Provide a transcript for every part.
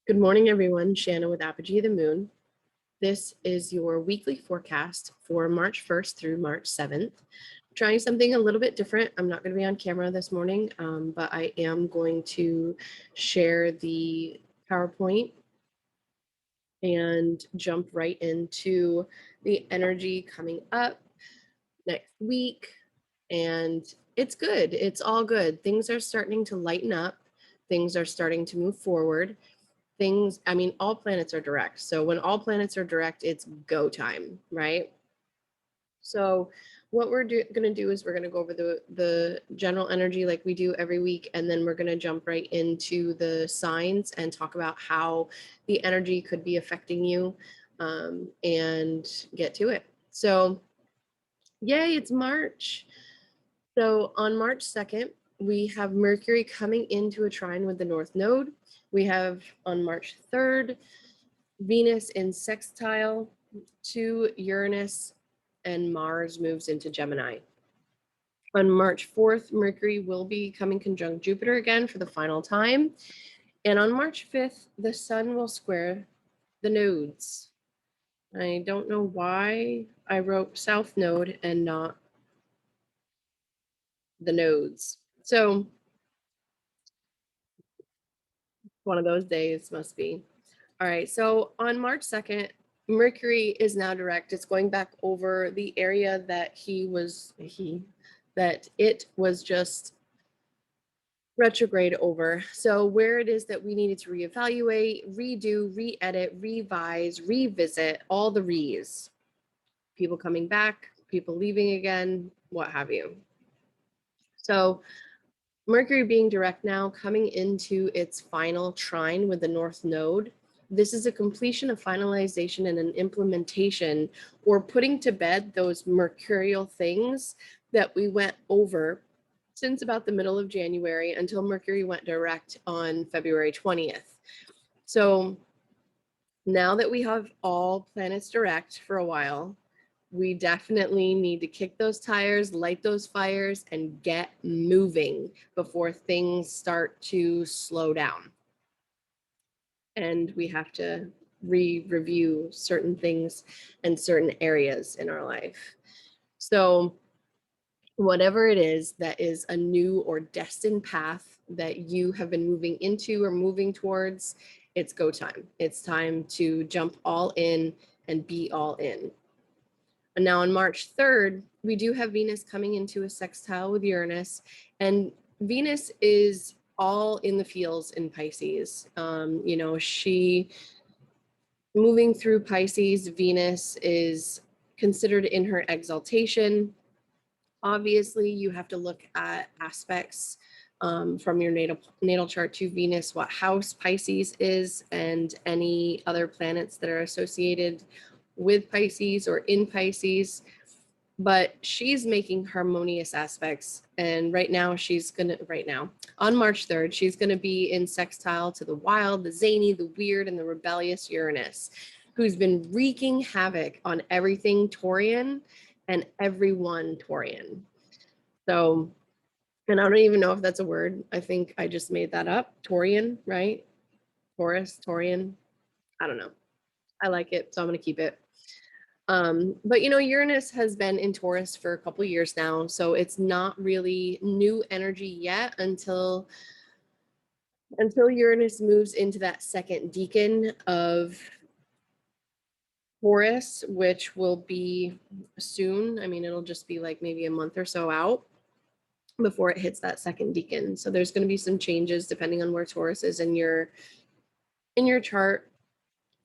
Good morning, everyone. Shanna with Apogee of the Moon. This is your weekly forecast for March 1st through March 7th. I'm trying something a little bit different. I'm not going to be on camera this morning, but I am going to share the PowerPoint and jump right into the energy coming up next week. And it's good. It's all good. Things are starting to lighten up. Things are starting to move forward. All planets are direct. So when all planets are direct, it's go time, right? So what we're going to do is we're going to go over the general energy like we do every week, and then we're going to jump right into the signs and talk about how the energy could be affecting you, and get to it. So yay, it's March. So on March 2nd, we have Mercury coming into a trine with the North Node. We have on March 3rd, Venus in sextile to Uranus, and Mars moves into Gemini. On March 4th, Mercury will be coming conjunct Jupiter again for the final time. And on March 5th, the Sun will square the nodes. I don't know why I wrote South Node and not the nodes. So one of those days must be. All right, so on March 2nd, Mercury is now direct. It's going back over the area that it was just retrograde over. So where it is that we needed to reevaluate, redo, re-edit, revise, revisit, all the re's. People coming back, people leaving again, what have you. So Mercury being direct now, coming into its final trine with the North Node. This is a completion of finalization and an implementation, or putting to bed those mercurial things that we went over since about the middle of January until Mercury went direct on February 20th. So now that we have all planets direct for a while, we definitely need to kick those tires, light those fires, and get moving before things start to slow down. And we have to review certain things and certain areas in our life. So whatever it is that is a new or destined path that you have been moving into or moving towards, it's go time. It's time to jump all in and be all in. And now on March 3rd, we do have Venus coming into a sextile with Uranus, and Venus is all in the feels in Pisces. She moving through Pisces, Venus is considered in her exaltation. Obviously, you have to look at aspects from your natal chart to Venus, what house Pisces is, and any other planets that are associated with Pisces or in Pisces. But she's making harmonious aspects. And right now, on March 3rd, she's going to be in sextile to the wild, the zany, the weird, and the rebellious Uranus, who's been wreaking havoc on everything Taurian and everyone Taurian. So, and I don't even know if that's a word. I think I just made that up. Taurian, right? Taurus, Taurian. I don't know. I like it, so I'm going to keep it. But Uranus has been in Taurus for a couple years now, so it's not really new energy yet until Uranus moves into that second decan of Taurus, which will be soon. I mean, it'll just be like maybe a month or so out before it hits that second decan. So there's going to be some changes depending on where Taurus is in your chart,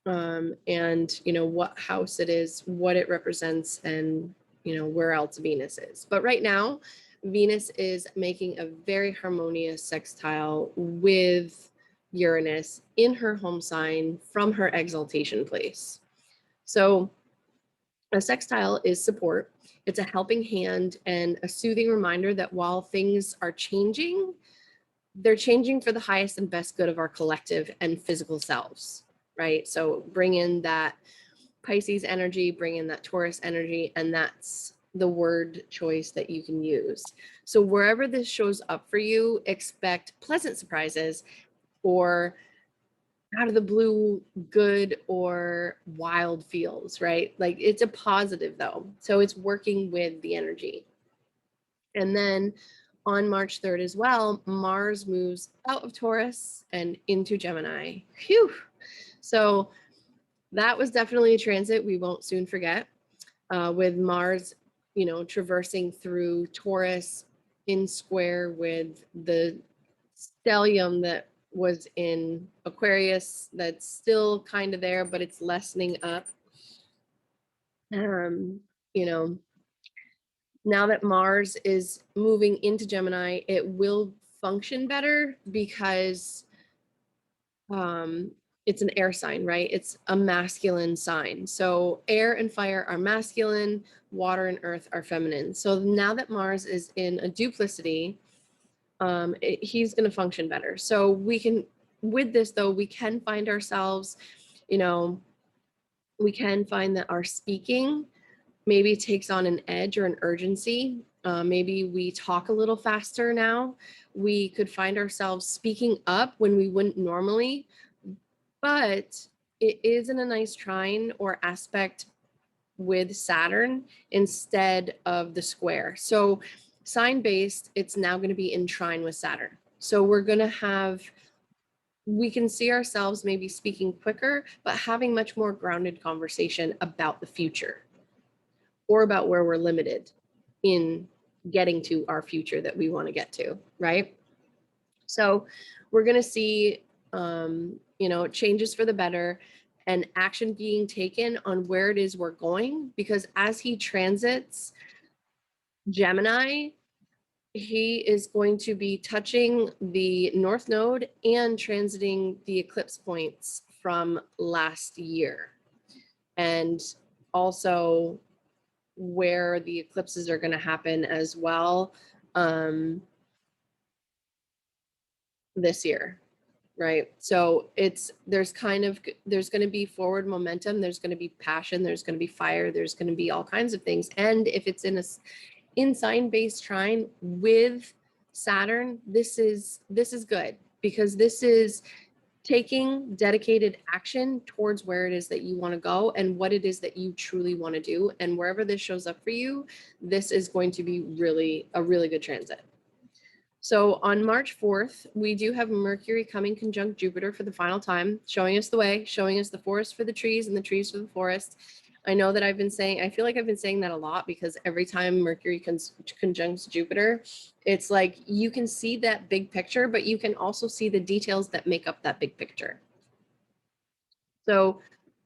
and what house it is, what it represents, and where else Venus is. But right now, Venus is making a very harmonious sextile with Uranus in her home sign from her exaltation place. So a sextile is support. It's a helping hand and a soothing reminder that while things are changing, they're changing for the highest and best good of our collective and physical selves, right? So bring in that Pisces energy, bring in that Taurus energy, and that's the word choice that you can use. So wherever this shows up for you, expect pleasant surprises or out of the blue good or wild feels, right? Like it's a positive though. So it's working with the energy. And then on March 3rd as well, Mars moves out of Taurus and into Gemini. Phew. So that was definitely a transit we won't soon forget, with Mars, traversing through Taurus in square with the stellium that was in Aquarius that's still kind of there, but it's lessening up. Um, you know, now that Mars is moving into Gemini, it will function better because it's an air sign, right? It's a masculine sign. So air and fire are masculine, water and earth are feminine. So now that Mars is in a duplicity, he's going to function better. So we can, with this though, we can find ourselves, we can find that our speaking maybe takes on an edge or an urgency. Maybe we talk a little faster now. We could find ourselves speaking up when we wouldn't normally, but it is in a nice trine or aspect with Saturn instead of the square. So sign based, it's now going to be in trine with Saturn. So we're going to have, we can see ourselves maybe speaking quicker, but having much more grounded conversation about the future or about where we're limited in getting to our future that we want to get to, right? So we're going to see, changes for the better and action being taken on where it is we're going, because as he transits Gemini, he is going to be touching the North Node and transiting the eclipse points from last year. And also where the eclipses are going to happen as well this year, right? So there's going to be forward momentum, there's going to be passion, there's going to be fire, there's going to be all kinds of things. And if it's in sign-based trine with Saturn, this is good, because this is taking dedicated action towards where it is that you want to go and what it is that you truly want to do. And wherever this shows up for you, this is going to be a really good transit. So on March 4th, we do have Mercury coming conjunct Jupiter for the final time, showing us the way, showing us the forest for the trees and the trees for the forest. I know that I feel like I've been saying that a lot, because every time Mercury conjuncts Jupiter, it's like you can see that big picture, but you can also see the details that make up that big picture. So,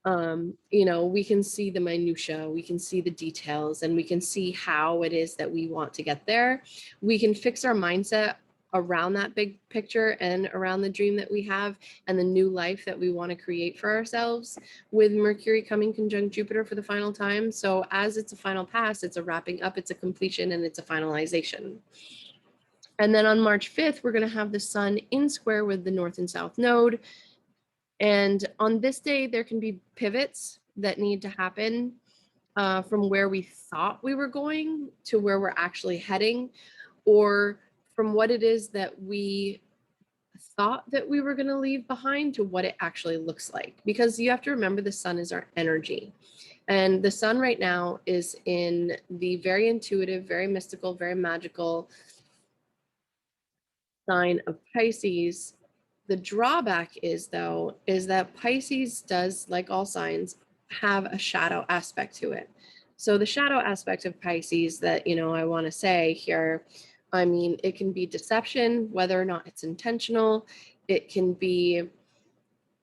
we can see the minutia, we can see the details, and we can see how it is that we want to get there. We can fix our mindset around that big picture and around the dream that we have and the new life that we want to create for ourselves, with Mercury coming conjunct Jupiter for the final time. So as it's a final pass, it's a wrapping up, it's a completion, and it's a finalization. And then on March 5th, we're going to have the sun in square with the North and South node. And on this day, there can be pivots that need to happen from where we thought we were going to where we're actually heading, or from what it is that we thought that we were going to leave behind to what it actually looks like. Because you have to remember, the sun is our energy. And the sun right now is in the very intuitive, very mystical, very magical sign of Pisces. The drawback is, though, is that Pisces does, like all signs, have a shadow aspect to it. So the shadow aspect of Pisces that, I want to say here, I mean, it can be deception, whether or not it's intentional. It can be,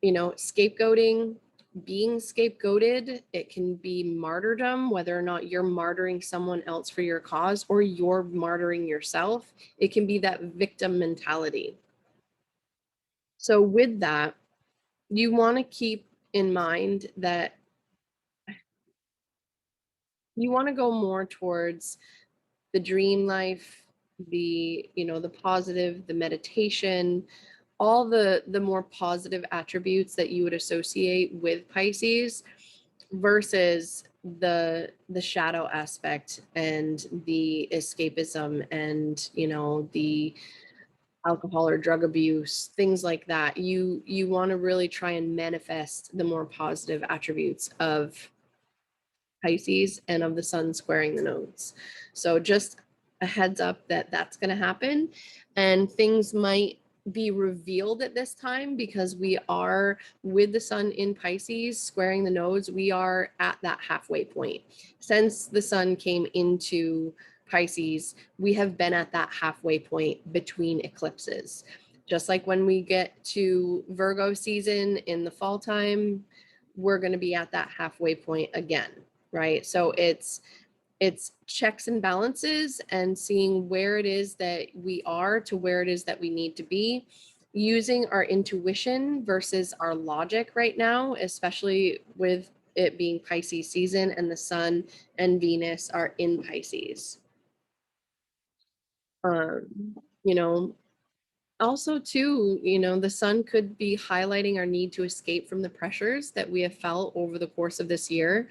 scapegoating, being scapegoated. It can be martyrdom, whether or not you're martyring someone else for your cause or you're martyring yourself. It can be that victim mentality. So with that, you want to keep in mind that you want to go more towards the dream life, the positive, the meditation, all the more positive attributes that you would associate with Pisces, versus the shadow aspect and the escapism and the alcohol or drug abuse, things like that. You want to really try and manifest the more positive attributes of Pisces and of the sun squaring the nodes. So just a heads up that that's going to happen, and things might be revealed at this time because we are with the sun in Pisces squaring the nodes. We are at that halfway point. Since the sun came into Pisces, we have been at that halfway point between eclipses. Just like when we get to Virgo season in the fall time, we're going to be at that halfway point again, right? So it's checks and balances and seeing where it is that we are to where it is that we need to be, using our intuition versus our logic right now, especially with it being Pisces season and the sun and Venus are in Pisces. You know, also too, the sun could be highlighting our need to escape from the pressures that we have felt over the course of this year.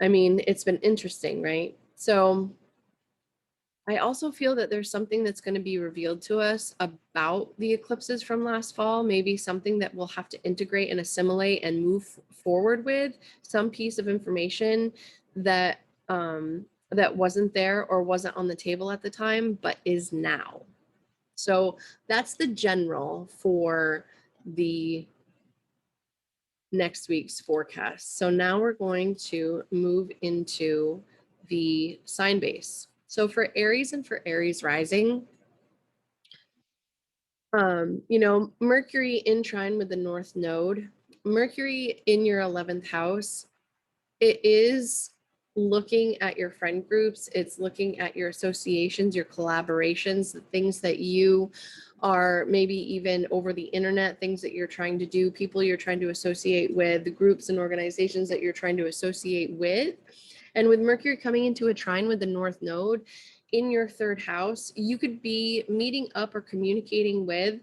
I mean, it's been interesting, right? So I also feel that there's something that's going to be revealed to us about the eclipses from last fall, maybe something that we'll have to integrate and assimilate and move forward with, some piece of information that that wasn't there or wasn't on the table at the time, but is now. So that's the general for the next week's forecast. So now we're going to move into the sign base. So for Aries and for Aries rising, Mercury in trine with the North Node, Mercury in your 11th house, it is looking at your friend groups, it's looking at your associations, your collaborations, the things that you are maybe even over the internet, things that you're trying to do, people you're trying to associate with, the groups and organizations that you're trying to associate with. And with Mercury coming into a trine with the North Node in your 3rd house, you could be meeting up or communicating with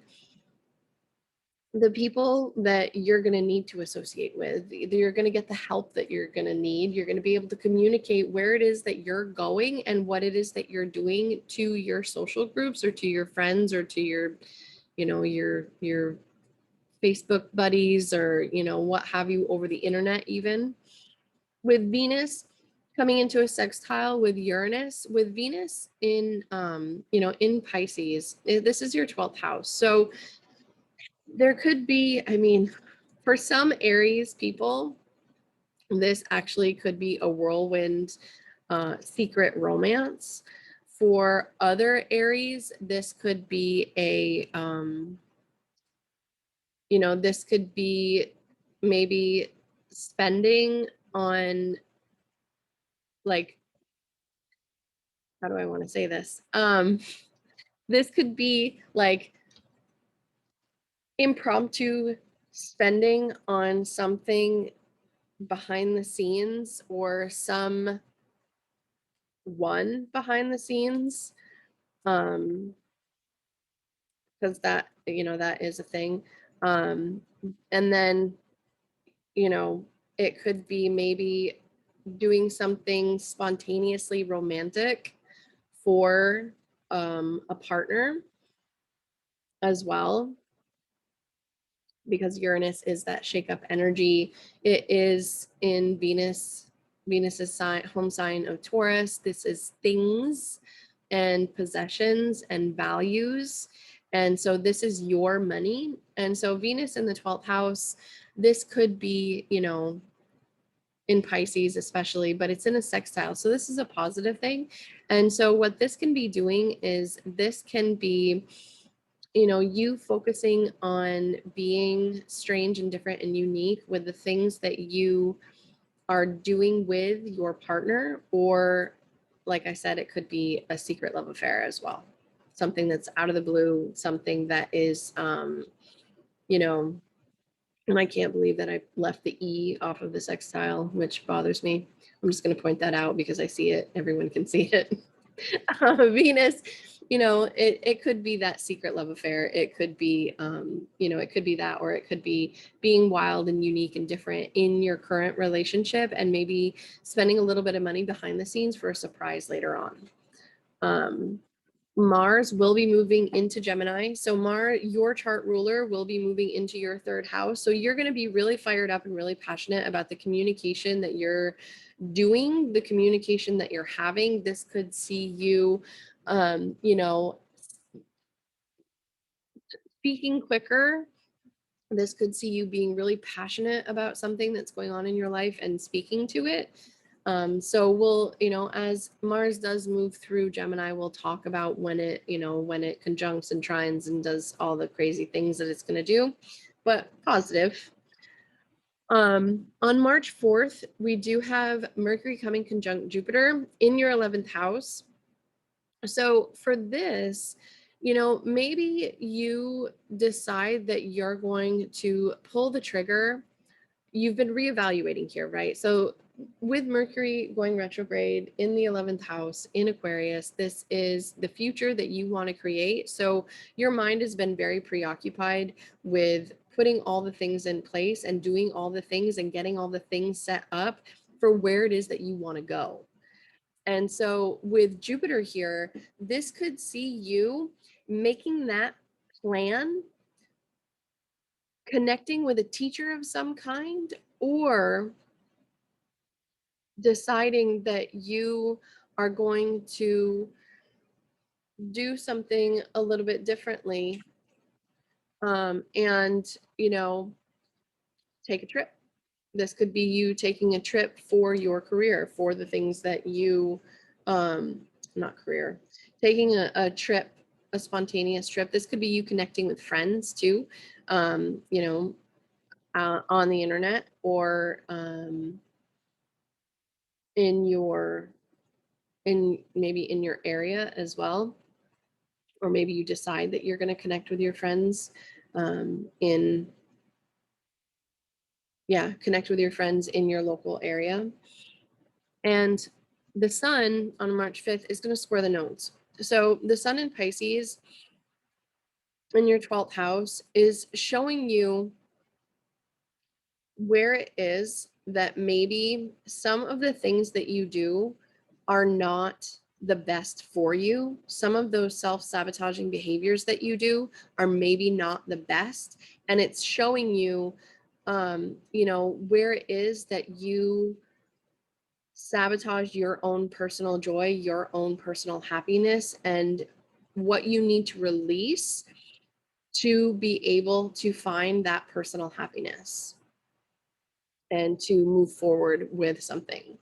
the people that you're going to need to associate with. You're going to get the help that you're going to need. You're going to be able to communicate where it is that you're going and what it is that you're doing to your social groups or to your friends or to your, your Facebook buddies or, what have you over the internet even. With Venus coming into a sextile with Uranus, with Venus in, in Pisces, this is your 12th house. So there could be, for some Aries people, this actually could be a whirlwind secret romance. For other Aries, this could be this could be maybe spending on, like, how do I want to say this? This could be like impromptu spending on something behind the scenes or some one behind the scenes, because that that is a thing, and then it could be maybe doing something spontaneously romantic for a partner as well, because Uranus is that shake up energy. It is in Venus's sign, home sign of Taurus. This is things and possessions and values. And so this is your money. And so Venus in the 12th house, this could be, in Pisces especially, but it's in a sextile. So this is a positive thing. And so what this can be doing is this can be, you focusing on being strange and different and unique with the things that you are doing with your partner, or like I said, it could be a secret love affair as well. Something that's out of the blue, something that is, and I can't believe that I left the E off of the sextile, which bothers me. I'm just going to point that out because I see it. Everyone can see it. Venus, it could be that secret love affair. It could be, it could be that, or it could be being wild and unique and different in your current relationship and maybe spending a little bit of money behind the scenes for a surprise later on. Mars will be moving into Gemini. So Mars, your chart ruler, will be moving into your third house. So you're going to be really fired up and really passionate about the communication that you're doing, the communication that you're having. This could see you, speaking quicker. This could see you being really passionate about something that's going on in your life and speaking to it. So we'll, as Mars does move through Gemini, we'll talk about when it conjuncts and trines and does all the crazy things that it's going to do, but positive. On March 4th, we do have Mercury coming conjunct Jupiter in your 11th house. So for this, maybe you decide that you're going to pull the trigger. You've been reevaluating here, right? So with Mercury going retrograde in the 11th house in Aquarius, this is the future that you want to create. So your mind has been very preoccupied with putting all the things in place and doing all the things and getting all the things set up for where it is that you want to go. And so with Jupiter here, this could see you making that plan, connecting with a teacher of some kind, or deciding that you are going to do something a little bit differently, and take a trip. This could be you taking a trip for your career, for the things that you not career, taking a trip, a spontaneous trip. This could be you connecting with friends too, on the internet, or maybe in your area as well. Or maybe you decide that you're going to connect with your friends connect with your friends in your local area. And the sun on March 5th is going to square the nodes. So the sun in Pisces in your 12th house is showing you where it is that maybe some of the things that you do are not the best for you. Some of those self-sabotaging behaviors that you do are maybe not the best. And it's showing you, where it is that you sabotage your own personal joy, your own personal happiness, and what you need to release to be able to find that personal happiness and to move forward with something.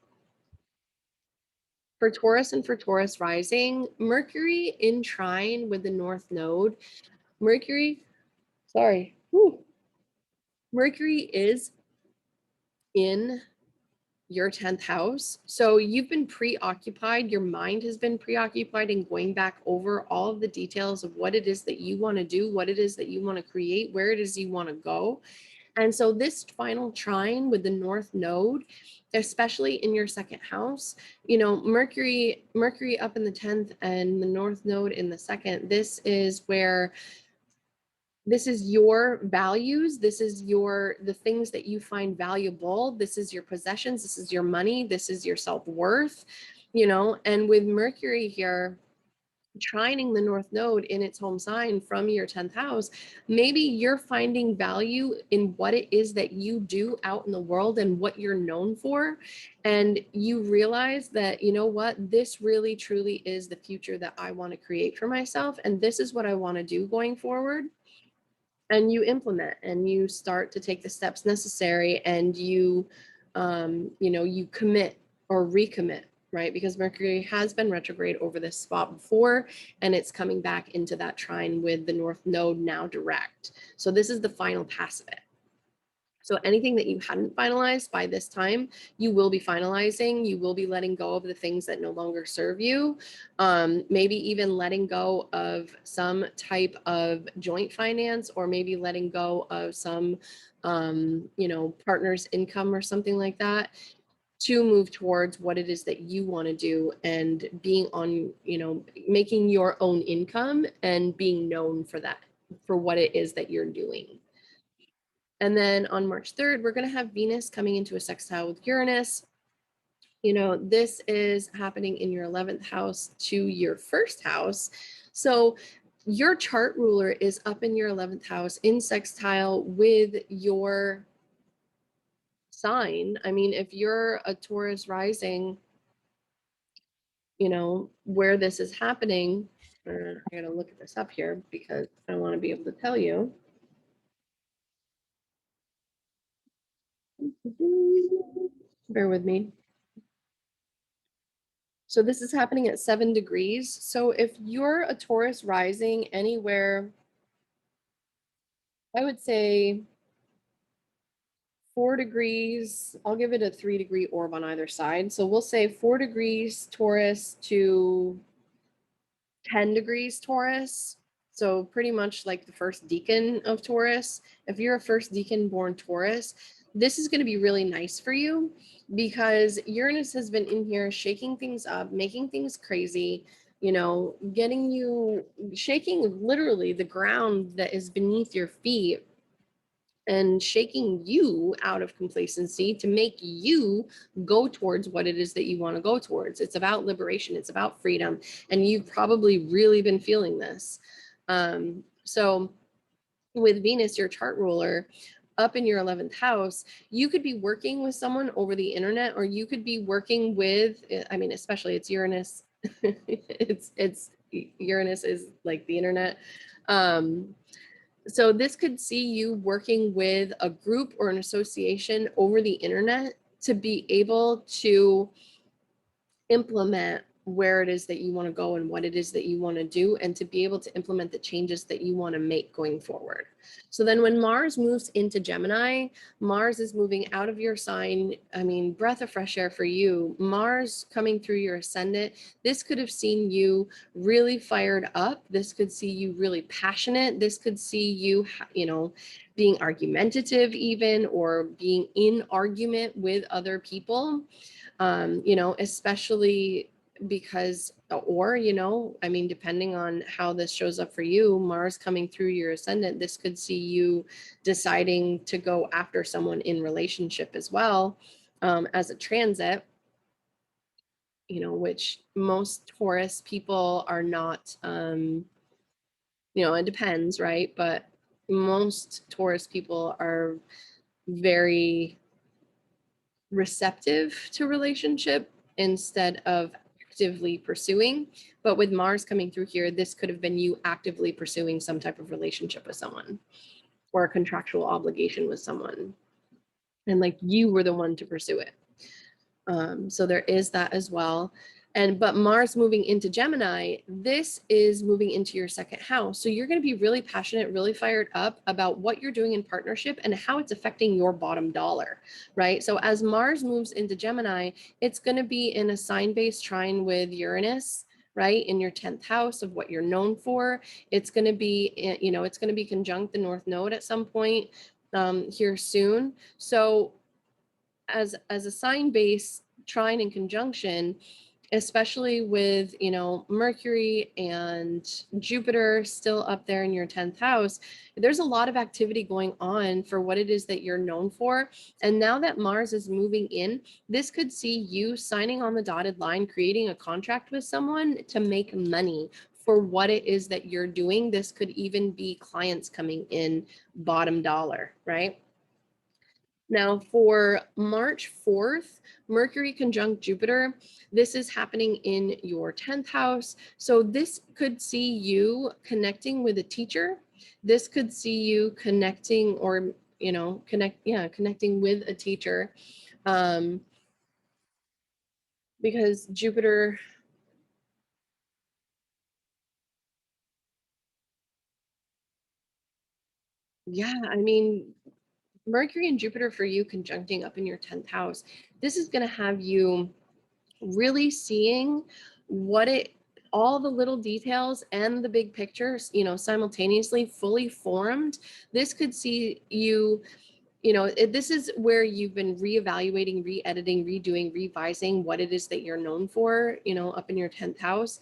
For Taurus and for Taurus rising, Mercury in trine with the North Node. Mercury is in your 10th house. So you've been preoccupied, your mind has been preoccupied in going back over all of the details of what it is that you want to do, what it is that you want to create, where it is you want to go. And so this final trine with the North Node, especially in your second house, Mercury up in the 10th and the North Node in the second, this is your values. This is the things that you find valuable. This is your possessions. This is your money. This is your self-worth, and with Mercury here, trining the North Node in its home sign from your 10th house, maybe you're finding value in what it is that you do out in the world and what you're known for. And you realize that, this really truly is the future that I want to create for myself. And this is what I want to do going forward. And you implement and you start to take the steps necessary, and you commit or recommit, right? Because Mercury has been retrograde over this spot before, and it's coming back into that trine with the North Node now direct. So this is the final pass of it. So anything that you hadn't finalized by this time, you will be finalizing. You will be letting go of the things that no longer serve you. Maybe even letting go of some type of joint finance, or maybe letting go of some, partner's income or something like that, to move towards what it is that you want to do, and being on, making your own income and being known for that, for what it is that you're doing. And then on March 3rd, we're going to have Venus coming into a sextile with Uranus. This is happening in your 11th house to your first house. So your chart ruler is up in your 11th house in sextile with your sign. I mean, if you're a Taurus rising, you know, where this is happening, I gotta look at this up here because I want to be able to tell you. Bear with me. So this is happening at 7 degrees. So if you're a Taurus rising anywhere, I would say 4 degrees, I'll give it a 3-degree orb on either side. So we'll say 4 degrees Taurus to 10 degrees Taurus. So pretty much like the first decan of Taurus. If you're a first decan born Taurus, this is going to be really nice for you because Uranus has been in here shaking things up, making things crazy, you know, getting you shaking literally the ground that is beneath your feet and shaking you out of complacency to make you go towards what it is that you want to go towards. It's about liberation, it's about freedom, and you've probably really been feeling this. So with Venus, your chart ruler, up in your 11th house, you could be working with someone over the internet, or you could be working with, I mean, especially it's Uranus. it's Uranus is like the internet. So this could see you working with a group or an association over the internet to be able to implement where it is that you want to go and what it is that you want to do, and to be able to implement the changes that you want to make going forward. So then when Mars moves into Gemini, Mars is moving out of your sign. I mean, breath of fresh air for you. Mars coming through your ascendant. This could have seen you really fired up. This could see you really passionate. This could see you, you know, being argumentative even, or being in argument with other people. You know, especially because, or, you know, I mean, depending on how this shows up for you, Mars coming through your ascendant, this could see you deciding to go after someone in relationship as well, as a transit, you know, which most Taurus people are not, you know, it depends, right? But most Taurus people are very receptive to relationship instead of actively pursuing. But with Mars coming through here, this could have been you actively pursuing some type of relationship with someone or a contractual obligation with someone. And like you were the one to pursue it. So there is that as well. But Mars moving into Gemini, this is moving into your second house. So you're going to be really passionate, really fired up about what you're doing in partnership and how it's affecting your bottom dollar, right? So as Mars moves into Gemini, it's going to be in a sign-based trine with Uranus, right? In your 10th house of what you're known for. It's going to be, you know, it's going to be conjunct the North Node at some point here soon. So as a sign base trine in conjunction, especially with, you know, Mercury and Jupiter still up there in your 10th house, there's a lot of activity going on for what it is that you're known for. And now that Mars is moving in, this could see you signing on the dotted line, creating a contract with someone to make money for what it is that you're doing. This could even be clients coming in bottom dollar, right? Now for March 4th, Mercury conjunct Jupiter, this is happening in your 10th house. So this could see you connecting with a teacher. This could see you connecting, or, you know, connecting with a teacher. Because Jupiter, yeah, I mean, Mercury and Jupiter for you conjuncting up in your 10th house, this is going to have you really seeing what it, all the little details and the big pictures, you know, simultaneously fully formed. This could see you, you know, this is where you've been reevaluating, re-editing, redoing, revising what it is that you're known for, you know, up in your 10th house.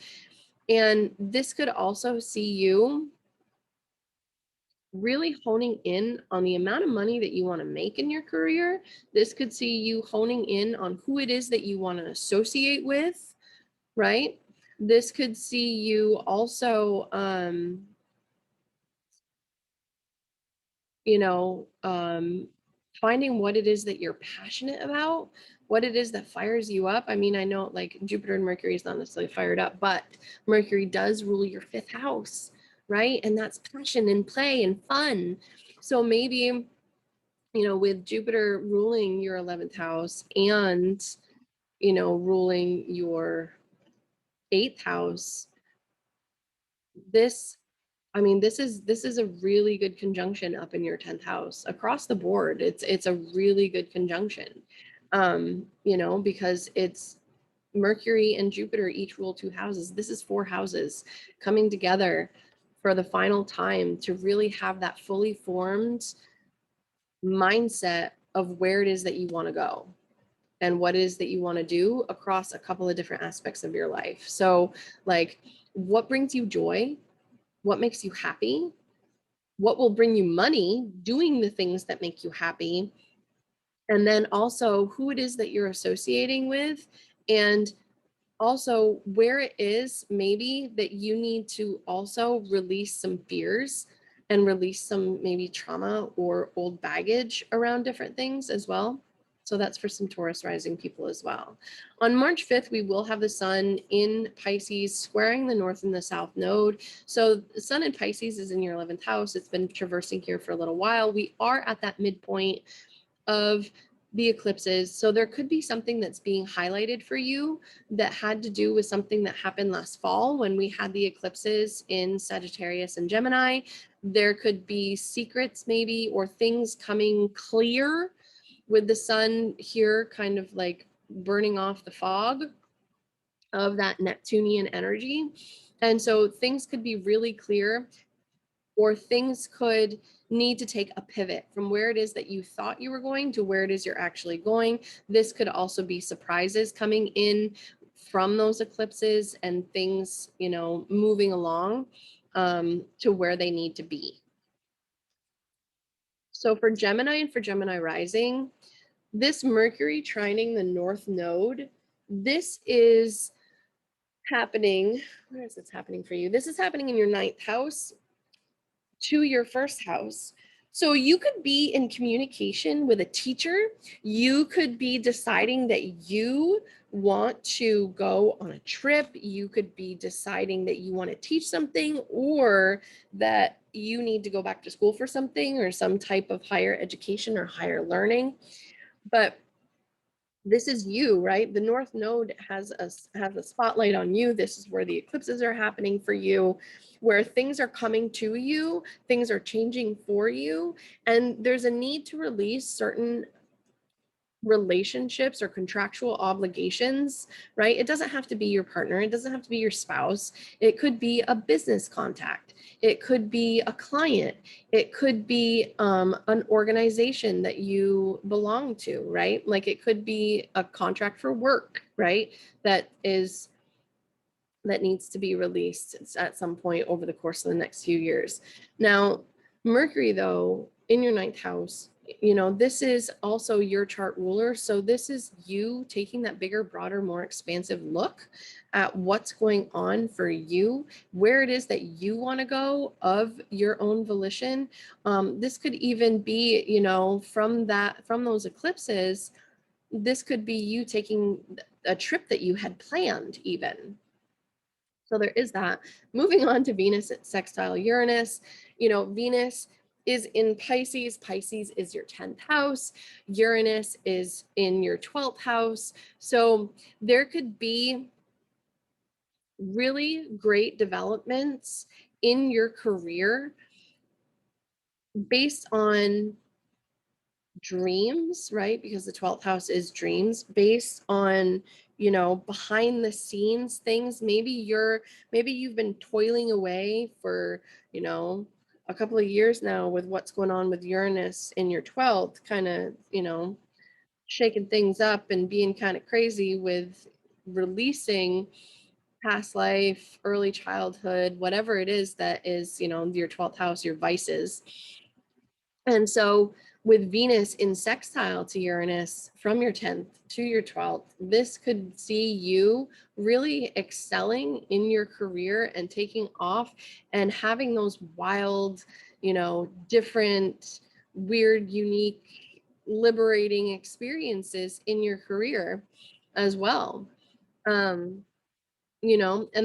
And this could also see you really honing in on the amount of money that you want to make in your career. This could see you honing in on who it is that you want to associate with, right? This could see you also, finding what it is that you're passionate about, what it is that fires you up. I mean, I know like Jupiter and Mercury is not necessarily fired up, but Mercury does rule your 5th house, right? And that's passion and play and fun. So maybe, with Jupiter ruling your 11th house and, ruling your 8th house, this this is a really good conjunction up in your 10th house across the board. It's a really good conjunction. Because it's Mercury and Jupiter each rule 2 houses. This is 4 houses coming together for the final time to really have that fully formed mindset of where it is that you want to go and what it is that you want to do across a couple of different aspects of your life. So, like, what brings you joy? What makes you happy? What will bring you money doing the things that make you happy? And then also who it is that you're associating with, and also where it is maybe that you need to also release some fears and release some maybe trauma or old baggage around different things as well. So that's for some Taurus rising people as well. On March 5th, we will have the sun in Pisces squaring the north and the south node. So the sun in Pisces is in your 11th house. It's been traversing here for a little while. We are at that midpoint of the eclipses. So there could be something that's being highlighted for you that had to do with something that happened last fall when we had the eclipses in Sagittarius and Gemini. There could be secrets maybe, or things coming clear with the sun here kind of like burning off the fog of that Neptunian energy. And so things could be really clear, or things could need to take a pivot from where it is that you thought you were going to where it is you're actually going. This could also be surprises coming in from those eclipses and things, moving along to where they need to be. So for Gemini and for Gemini rising, this Mercury trining the North Node, this is happening. Where is this happening for you? This is happening in your 9th house to your 1st house. So you could be in communication with a teacher. You could be deciding that you want to go on a trip. You could be deciding that you want to teach something, or that you need to go back to school for something or some type of higher education or higher learning. But this is you, right? The North Node has a spotlight on you. This is where the eclipses are happening for you, where things are coming to you, things are changing for you, and there's a need to release certain relationships or contractual obligations, right? It doesn't have to be your partner. It doesn't have to be your spouse. It could be a business contact. It could be a client. It could be an organization that you belong to, right? Like it could be a contract for work, right? That needs to be released at some point over the course of the next few years. Now, Mercury, though, in your 9th house, this is also your chart ruler. So this is you taking that bigger, broader, more expansive look at what's going on for you, where it is that you want to go of your own volition. This could even be, from those eclipses, this could be you taking a trip that you had planned even. So there is that. Moving on to Venus sextile Uranus, Venus is in Pisces. Pisces is your 10th house. Uranus is in your 12th house. So there could be really great developments in your career based on dreams, right? Because the 12th house is dreams, based on, behind the scenes things. Maybe you've been toiling away for, a couple of years now with what's going on with Uranus in your 12th, kind of, shaking things up and being kind of crazy with releasing past life, early childhood, whatever it is that is, your 12th house, your vices. And so with Venus in sextile to Uranus from your 10th to your 12th, this could see you really excelling in your career and taking off and having those wild, different, weird, unique, liberating experiences in your career as well. And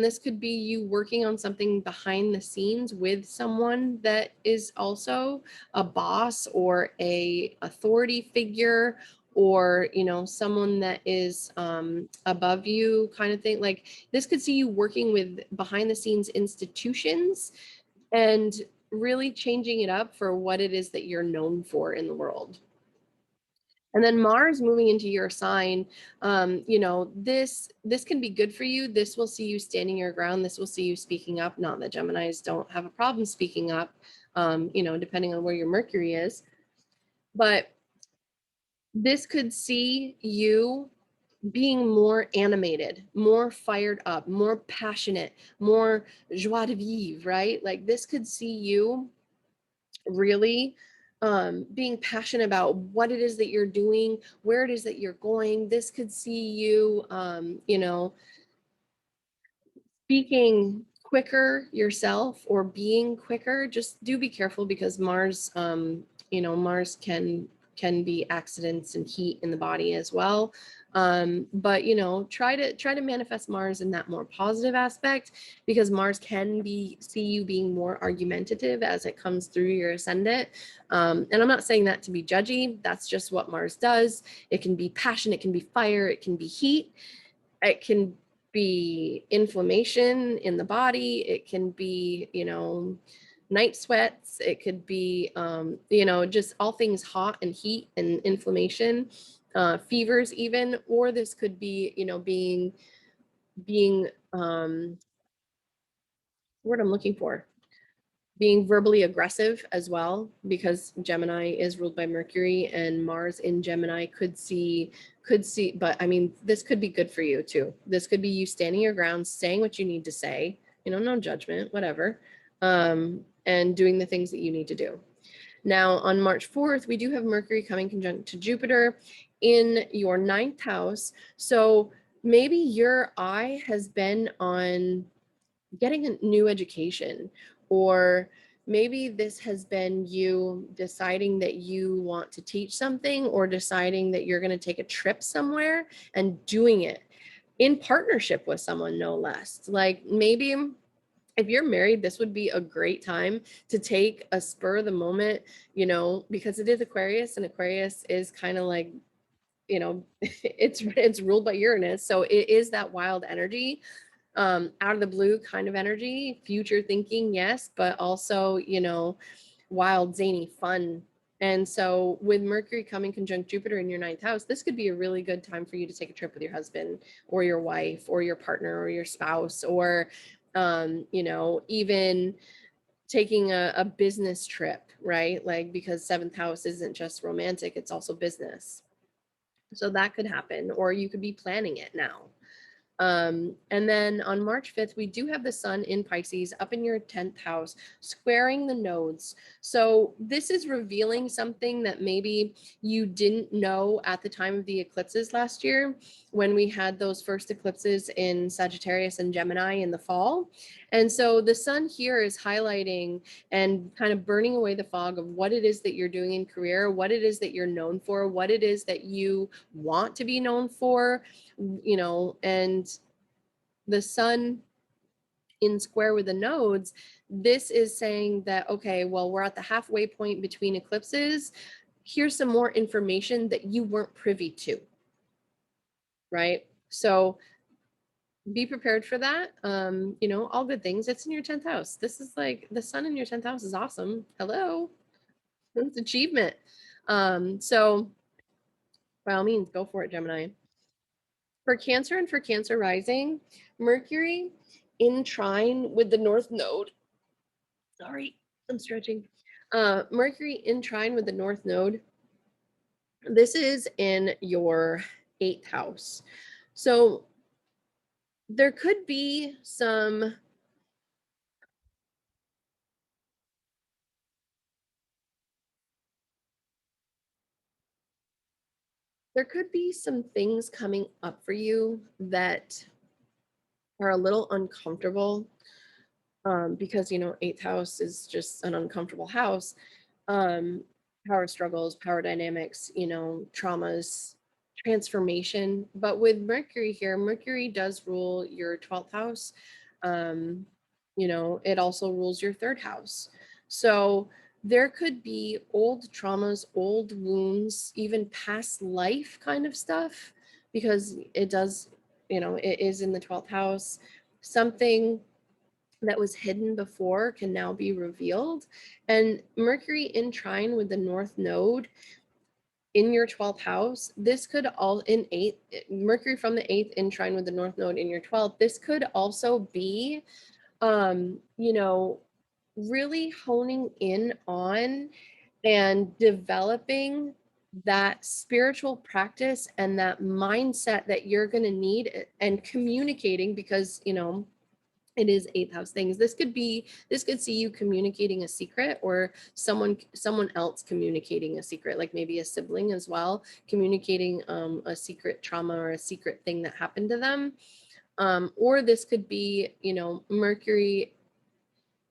this could be you working on something behind the scenes with someone that is also a boss or a authority figure, or someone that is above you, kind of thing. Like, this could see you working with behind the scenes institutions and really changing it up for what it is that you're known for in the world. And then Mars moving into your sign, this can be good for you. This will see you standing your ground. This will see you speaking up. Not that Geminis don't have a problem speaking up, depending on where your Mercury is. But this could see you being more animated, more fired up, more passionate, more joie de vivre, right? Like, this could see you really being passionate about what it is that you're doing, where it is that you're going. This could see you, speaking quicker yourself or being quicker. Just do be careful, because Mars, Mars can be accidents and heat in the body as well. But try to manifest Mars in that more positive aspect, because Mars can see you being more argumentative as it comes through your ascendant. And I'm not saying that to be judgy. That's just what Mars does. It can be passion, it can be fire, it can be heat, it can be inflammation in the body, it can be night sweats, it could be just all things hot and heat and inflammation, fevers even. Or this could be being word I'm looking for, being verbally aggressive as well, because Gemini is ruled by Mercury, and Mars in Gemini could see, but I mean, this could be good for you too. This could be you standing your ground, saying what you need to say, no judgment, whatever, and doing the things that you need to do. Now, on March 4th, we do have Mercury coming conjunct to Jupiter in your 9th house. So maybe your eye has been on getting a new education, or maybe this has been you deciding that you want to teach something, or deciding that you're going to take a trip somewhere and doing it in partnership with someone, no less. Like, maybe if you're married, this would be a great time to take a spur of the moment, because it is Aquarius, and Aquarius is kind of like, it's ruled by Uranus. So it is that wild energy, out of the blue kind of energy, future thinking, yes, but also, wild, zany, fun. And so with Mercury coming conjunct Jupiter in your 9th house, this could be a really good time for you to take a trip with your husband or your wife or your partner or your spouse, or, even taking a business trip, right? Like, because 7th house isn't just romantic, it's also business. So that could happen, or you could be planning it now. And then on March 5th, we do have the sun in Pisces up in your 10th house, squaring the nodes. So this is revealing something that maybe you didn't know at the time of the eclipses last year, when we had those first eclipses in Sagittarius and Gemini in the fall. And so the sun here is highlighting and kind of burning away the fog of what it is that you're doing in career, what it is that you're known for, what it is that you want to be known for, and the sun in square with the nodes, this is saying that, okay, well, we're at the halfway point between eclipses. Here's some more information that you weren't privy to, right? So be prepared for that. All good things. It's in your 10th house. This is like, the sun in your 10th house is awesome. Hello. It's achievement. So by all means, go for it, Gemini. For Cancer and for Cancer rising, Mercury in trine with the North Node. Sorry, I'm stretching. Mercury in trine with the North Node. This is in your 8th house. So there could be some there could be some things coming up for you that are a little uncomfortable, because, you know, eighth house is just an uncomfortable house. um, Power struggles, power dynamics, you know, traumas, transformation. But with Mercury here, Mercury does rule your 12th house. Um, you know, it also rules your third house. So there could be old traumas, old wounds, even past life kind of stuff, because it does, you know, it is in the 12th house. Something that was hidden before can now be revealed. And Mercury in trine with the North Node in your 12th house, this could all in 8th, Mercury from the 8th in trine with the North Node in your 12th, this could also be, you know, really honing in on and developing that spiritual practice and that mindset that you're going to need, and communicating, because, you know, it is eighth house things. This could see you communicating a secret, or someone else communicating a secret, like maybe a sibling as well, communicating a secret trauma or a secret thing that happened to them. Or this could be, you know, Mercury,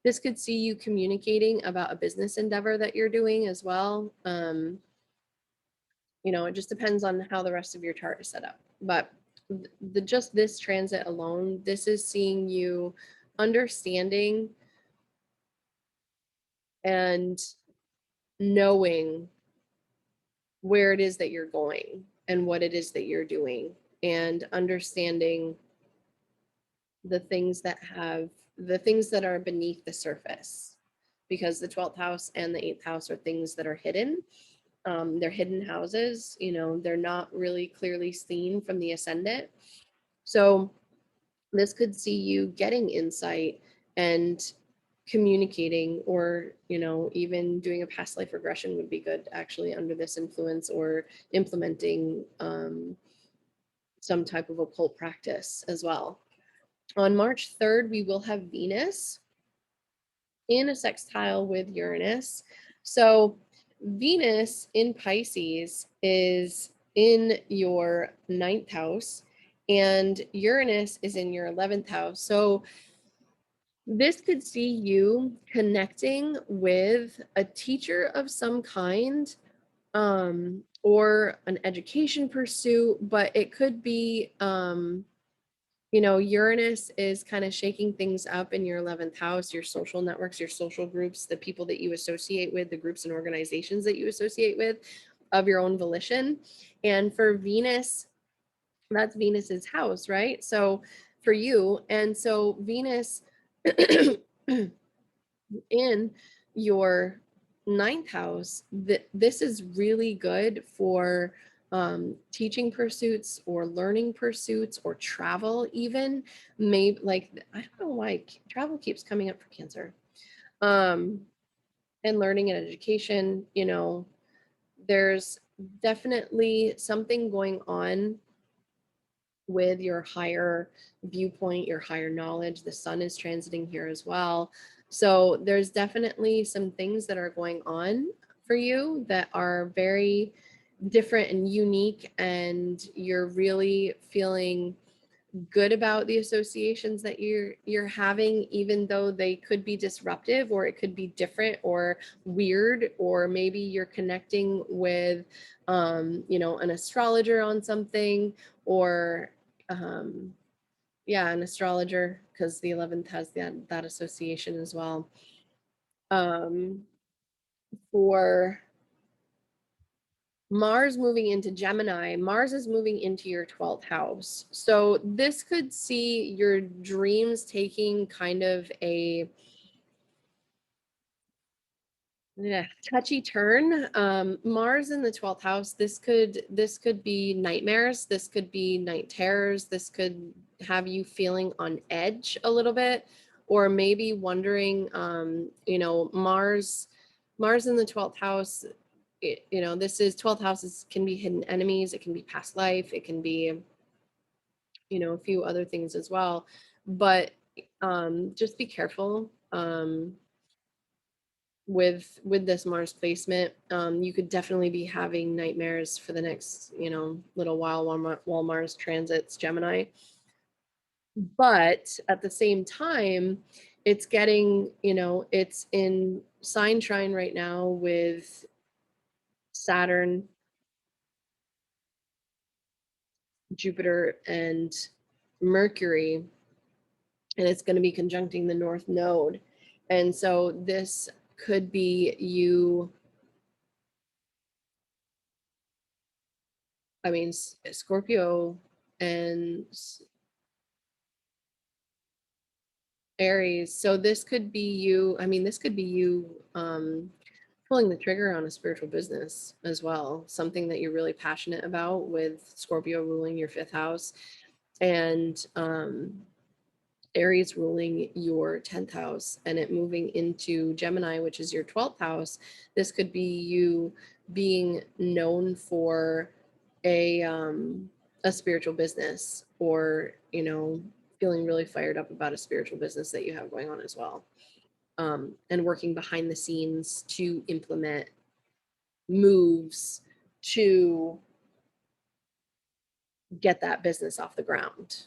this could see you communicating about a business endeavor that you're doing as well. You know, it just depends on how the rest of your chart is set up. But the just this transit alone, this is seeing you understanding and knowing where it is that you're going and what it is that you're doing, and understanding the things that are beneath the surface, because the 12th house and the 8th house are things that are hidden. They're hidden houses, you know, they're not really clearly seen from the ascendant. So this could see you getting insight and communicating, or, you know, even doing a past life regression would be good actually under this influence, or implementing some type of occult practice as well. On March 3rd, we will have Venus in a sextile with Uranus. So Venus in Pisces is in your 9th house, and Uranus is in your 11th house. So this could see you connecting with a teacher of some kind, or an education pursuit, but it could be, you know, Uranus is kind of shaking things up in your 11th house, your social networks, your social groups, the people that you associate with, the groups and organizations that you associate with of your own volition. And for Venus, that's Venus's house, right? So for you, and so Venus in your 9th house, this is really good for teaching pursuits or learning pursuits or travel, even. Maybe, like, I don't know why travel keeps coming up for Cancer. um and learning and education, you know, there's definitely something going on with your higher viewpoint, your higher knowledge. The sun is transiting here as well. So there's definitely some things that are going on for you that are very different and unique, and you're really feeling good about the associations that you're having, even though they could be disruptive, or it could be different or weird, or maybe you're connecting with you know, an astrologer on something, or yeah, an astrologer, because the 11th has that association as well. For Mars moving into Gemini, Mars is moving into your 12th house. So this could see your dreams taking kind of a touchy turn. Mars in the 12th house, this could be nightmares, this could be night terrors, this could have you feeling on edge a little bit, or maybe wondering, you know, Mars in the 12th house, you know, this is 12th houses, can be hidden enemies, it can be past life, it can be, you know, a few other things as well. But just be careful. with this Mars placement. You could definitely be having nightmares for the next, little while while Mars transits Gemini. But at the same time, it's getting, it's in sign trine right now with Saturn, Jupiter, and Mercury, and it's going to be conjuncting the North Node. And so this could be you, I mean, Scorpio and Aries. So this could be you, this could be you pulling the trigger on a spiritual business as well, something that you're really passionate about, with Scorpio ruling your 5th house and Aries ruling your 10th house, and it moving into Gemini, which is your 12th house. This could be you being known for a spiritual business, or feeling really fired up about a spiritual business that you have going on as well, and working behind the scenes to implement moves to get that business off the ground.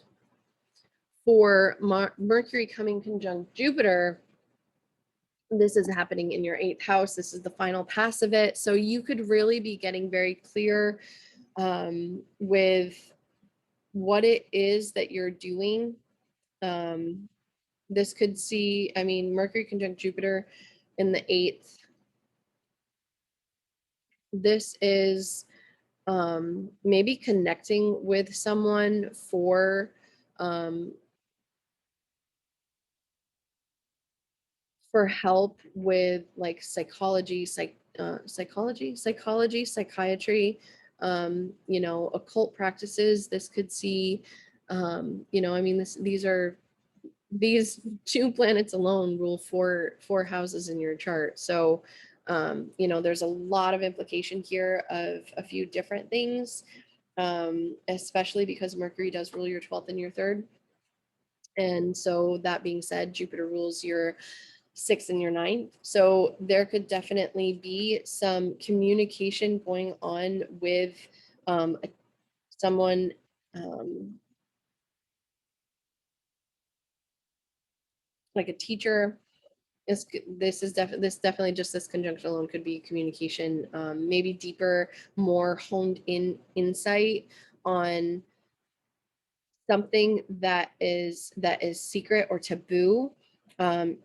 For Mercury coming conjunct Jupiter, this is happening in your 8th house. This is the final pass of it. So you could really be getting very clear with what it is that you're doing. This could see, Mercury conjunct Jupiter in the 8th. This is maybe connecting with someone for help with like psychology, psychiatry, occult practices. This could see, these 2 planets alone rule four houses in your chart. So, there's a lot of implication here of a few different things, especially because Mercury does rule your 12th and your 3rd. And so that being said, Jupiter rules your 6th and your 9th. So there could definitely be some communication going on with someone, like a teacher. This definitely, just this conjunction alone could be communication, maybe deeper, more honed in insight on something that is secret or taboo,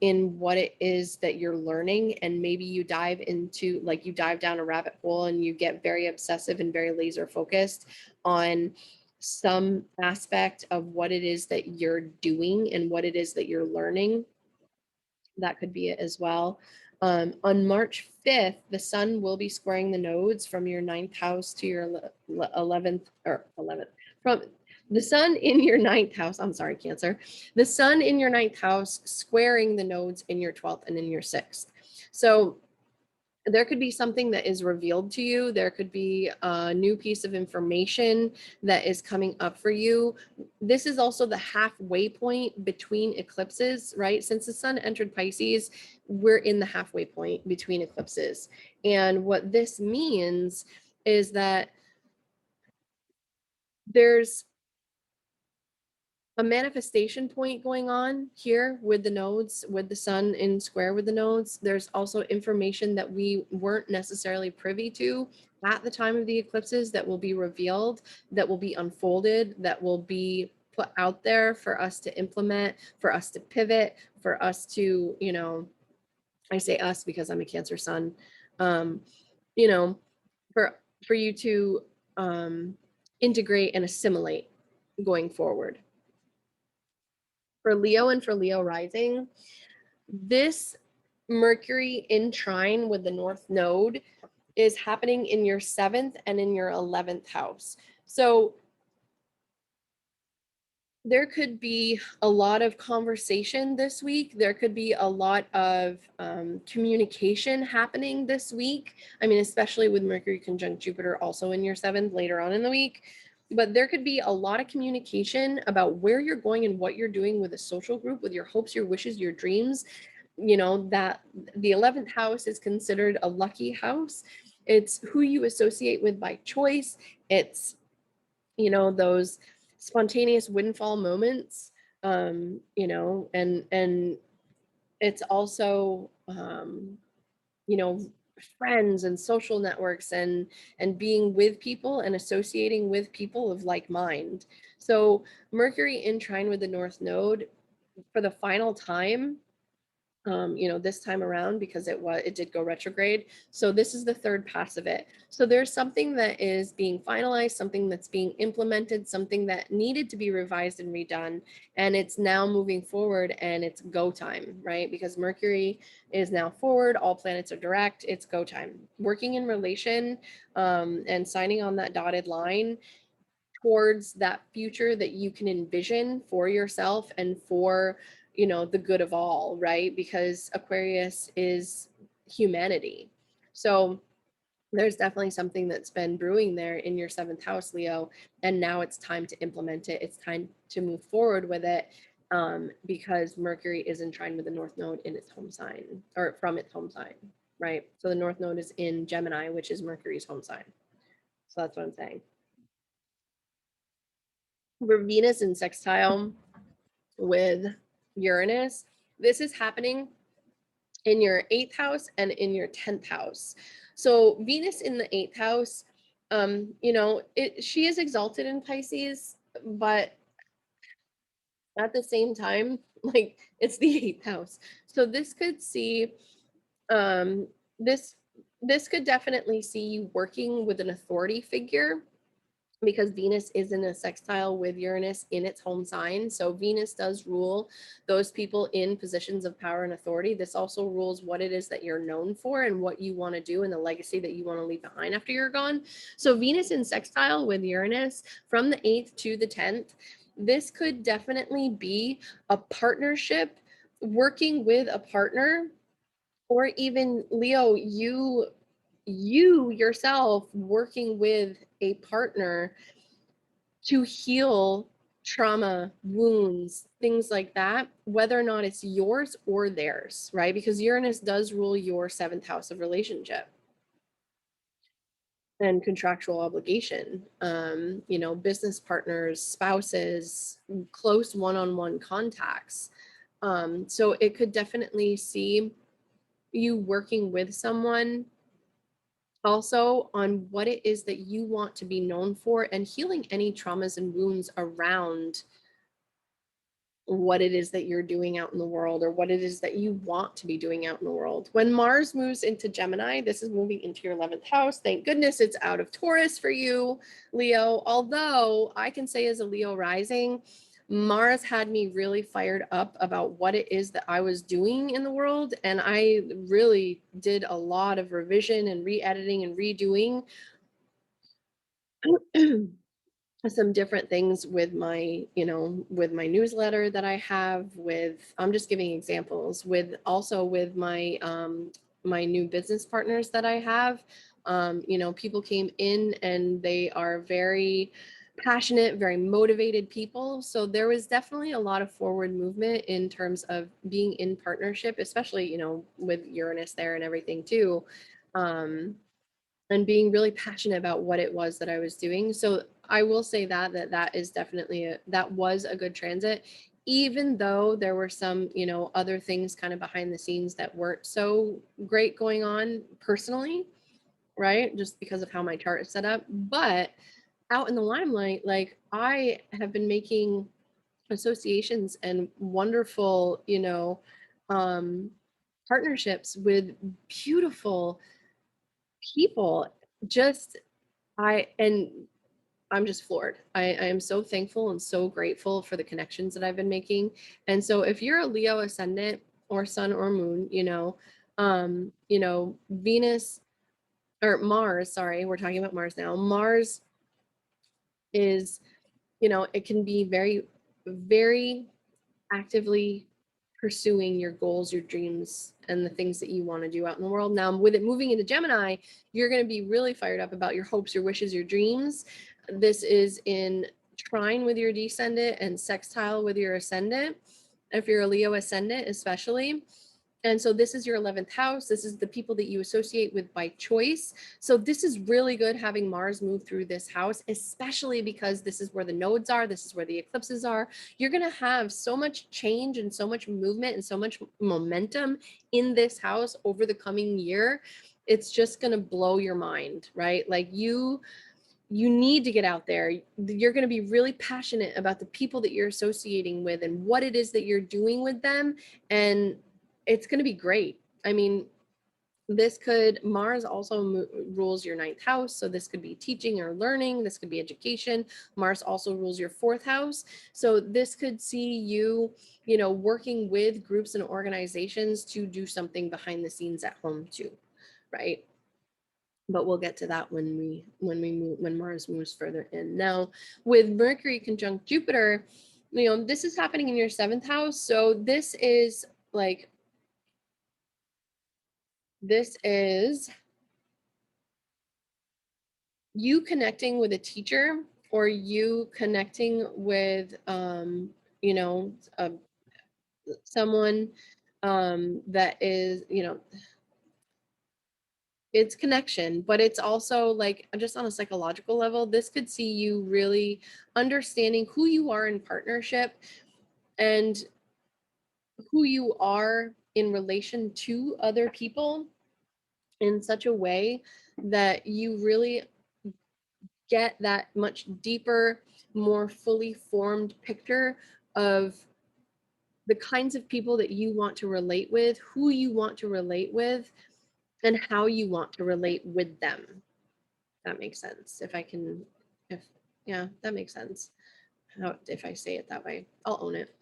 in what it is that you're learning. And maybe you dive down a rabbit hole and you get very obsessive and very laser focused on some aspect of what it is that you're doing and what it is that you're learning. That could be it as well. On March 5th, the sun will be squaring the nodes from your 9th house to your 11th, from the sun in your 9th house. I'm sorry, Cancer. The sun in your 9th house squaring the nodes in your 12th and in your 6th. So there could be something that is revealed to you. There could be a new piece of information that is coming up for you. This is also the halfway point between eclipses, right? Since the sun entered Pisces, we're in the halfway point between eclipses. And what this means is that there's a manifestation point going on here with the nodes, with the sun in square with the nodes. There's also information that we weren't necessarily privy to at the time of the eclipses that will be revealed, that will be unfolded, that will be put out there for us to implement, for us to pivot, for us to, I say us because I'm a Cancer sun, you know, for you to integrate and assimilate going forward. For Leo and for Leo rising, this Mercury in trine with the North Node is happening in your 7th and in your 11th house. So there could be a lot of conversation this week. There could be a lot of communication happening this week. Especially with Mercury conjunct Jupiter also in your 7th later on in the week. But there could be a lot of communication about where you're going and what you're doing with a social group, with your hopes, your wishes, your dreams. you know, that the 11th house is considered a lucky house. It's who you associate with by choice. It's, you know, those spontaneous windfall moments, you know, and it's also, you know, friends and social networks and being with people and associating with people of like mind. So Mercury in trine with the North Node for the final time, you know, this time around, because it did go retrograde. So this is the third pass of it. So there's something that is being finalized, something that's being implemented, something that needed to be revised and redone, and it's now moving forward and it's go time, right? Because Mercury is now forward, all planets are direct, it's go time. Working in relation, and signing on that dotted line towards that future that you can envision for yourself and for, you know, the good of all, right? Because Aquarius is humanity. So there's definitely something that's been brewing there in your 7th house, Leo, and now it's time to implement it. It's time to move forward with it, because Mercury is in trine with the North Node in its home sign, or from its home sign, right? So the North Node is in Gemini, which is Mercury's home sign. So that's what I'm saying. For Venus in sextile with Uranus, this is happening in your 8th house and in your 10th house. So Venus in the 8th house, you know, she is exalted in Pisces, but at the same time, like, it's the 8th house. So this could see, um this this could definitely see you working with an authority figure, because Venus is in a sextile with Uranus in its home sign. So Venus does rule those people in positions of power and authority. This also rules what it is that you're known for and what you want to do and the legacy that you want to leave behind after you're gone. So Venus in sextile with Uranus from the 8th to the 10th, this could definitely be a partnership, working with a partner, or even Leo, you yourself working with a partner to heal trauma, wounds, things like that, whether or not it's yours or theirs, right? Because Uranus does rule your 7th house of relationship and contractual obligation, you know, business partners, spouses, close one-on-one contacts. So it could definitely see you working with someone also on what it is that you want to be known for and healing any traumas and wounds around what it is that you're doing out in the world, or what it is that you want to be doing out in the world. When Mars moves into Gemini, this is moving into your 11th house. Thank goodness it's out of Taurus for you, Leo. Although I can say, as a Leo rising, Mars had me really fired up about what it is that I was doing in the world. And I really did a lot of revision and re-editing and redoing some different things with my, you know, with my newsletter that I have, with, I'm just giving examples, with also with my my new business partners that I have. You know, people came in and they are very passionate, very motivated people. So there was definitely a lot of forward movement in terms of being in partnership, especially, you know, with Uranus there and everything too. And being really passionate about what it was that I was doing. So I will say that is definitely that was a good transit, even though there were some, you know, other things kind of behind the scenes that weren't so great going on personally, right? Just because of how my chart is set up. But out in the limelight, like, I have been making associations and wonderful, you know, um, partnerships with beautiful people. Just and I'm just floored. I am so thankful and so grateful for the connections that I've been making. And so if you're a Leo ascendant or sun or moon, you know, Venus or Mars, sorry, we're talking about Mars now. Mars is, you know, it can be very, very actively pursuing your goals, your dreams, and the things that you want to do out in the world. Now, with it moving into Gemini, you're going to be really fired up about your hopes, your wishes, your dreams. This is in trine with your descendant and sextile with your ascendant. If you're a Leo ascendant, especially, And so this is your 11th house. This is the people that you associate with by choice. So this is really good having Mars move through this house, especially because this is where the nodes are. This is where the eclipses are. You're going to have so much change and so much movement and so much momentum in this house over the coming year. It's just going to blow your mind, right? Like you need to get out there. You're going to be really passionate about the people that you're associating with and what it is that you're doing with them. And it's going to be great. I mean, Mars also rules your 9th house. So this could be teaching or learning. This could be education. Mars also rules your 4th house. So this could see you, working with groups and organizations to do something behind the scenes at home too, right? But we'll get to that when Mars moves further in. Now, with Mercury conjunct Jupiter, this is happening in your 7th house. So this is you connecting with a teacher, or you connecting with someone that is, it's connection, but it's also like just on a psychological level. This could see you really understanding who you are in partnership and who you are in relation to other people in such a way that you really get that much deeper, more fully formed picture of the kinds of people that you want to relate with, who you want to relate with, and how you want to relate with them. That makes sense. Yeah, that makes sense. If I say it that way, I'll own it.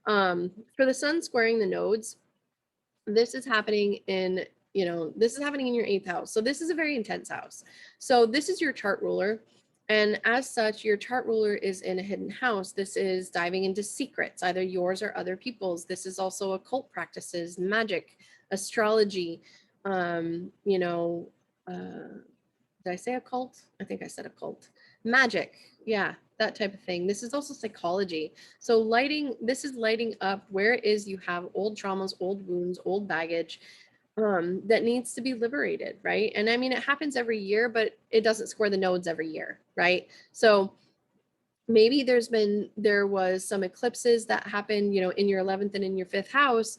For the sun squaring the nodes, this is happening in your 8th house. So this is a very intense house. So this is your chart ruler. And as such, your chart ruler is in a hidden house. This is diving into secrets, either yours or other people's. This is also occult practices, magic, astrology, did I say occult? I think I said occult. Magic, yeah, that type of thing. This is also psychology. So this is lighting up where it is you have old traumas, old wounds, old baggage that needs to be liberated, right? And I mean, it happens every year, but it doesn't square the nodes every year, right? So maybe there was some eclipses that happened, in your 11th and in your 5th house,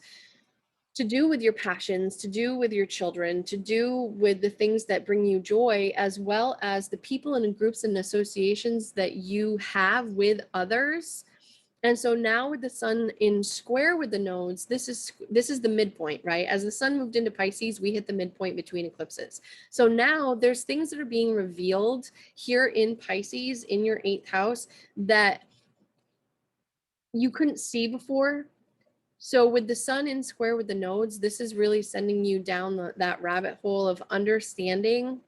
to do with your passions, to do with your children, to do with the things that bring you joy, as well as the people and groups and associations that you have with others. And so now with the sun in square with the nodes, this is the midpoint, right? As the sun moved into Pisces, we hit the midpoint between eclipses. So now there's things that are being revealed here in Pisces in your 8th house that you couldn't see before. So with the sun in square with the nodes, this is really sending you down that rabbit hole of understanding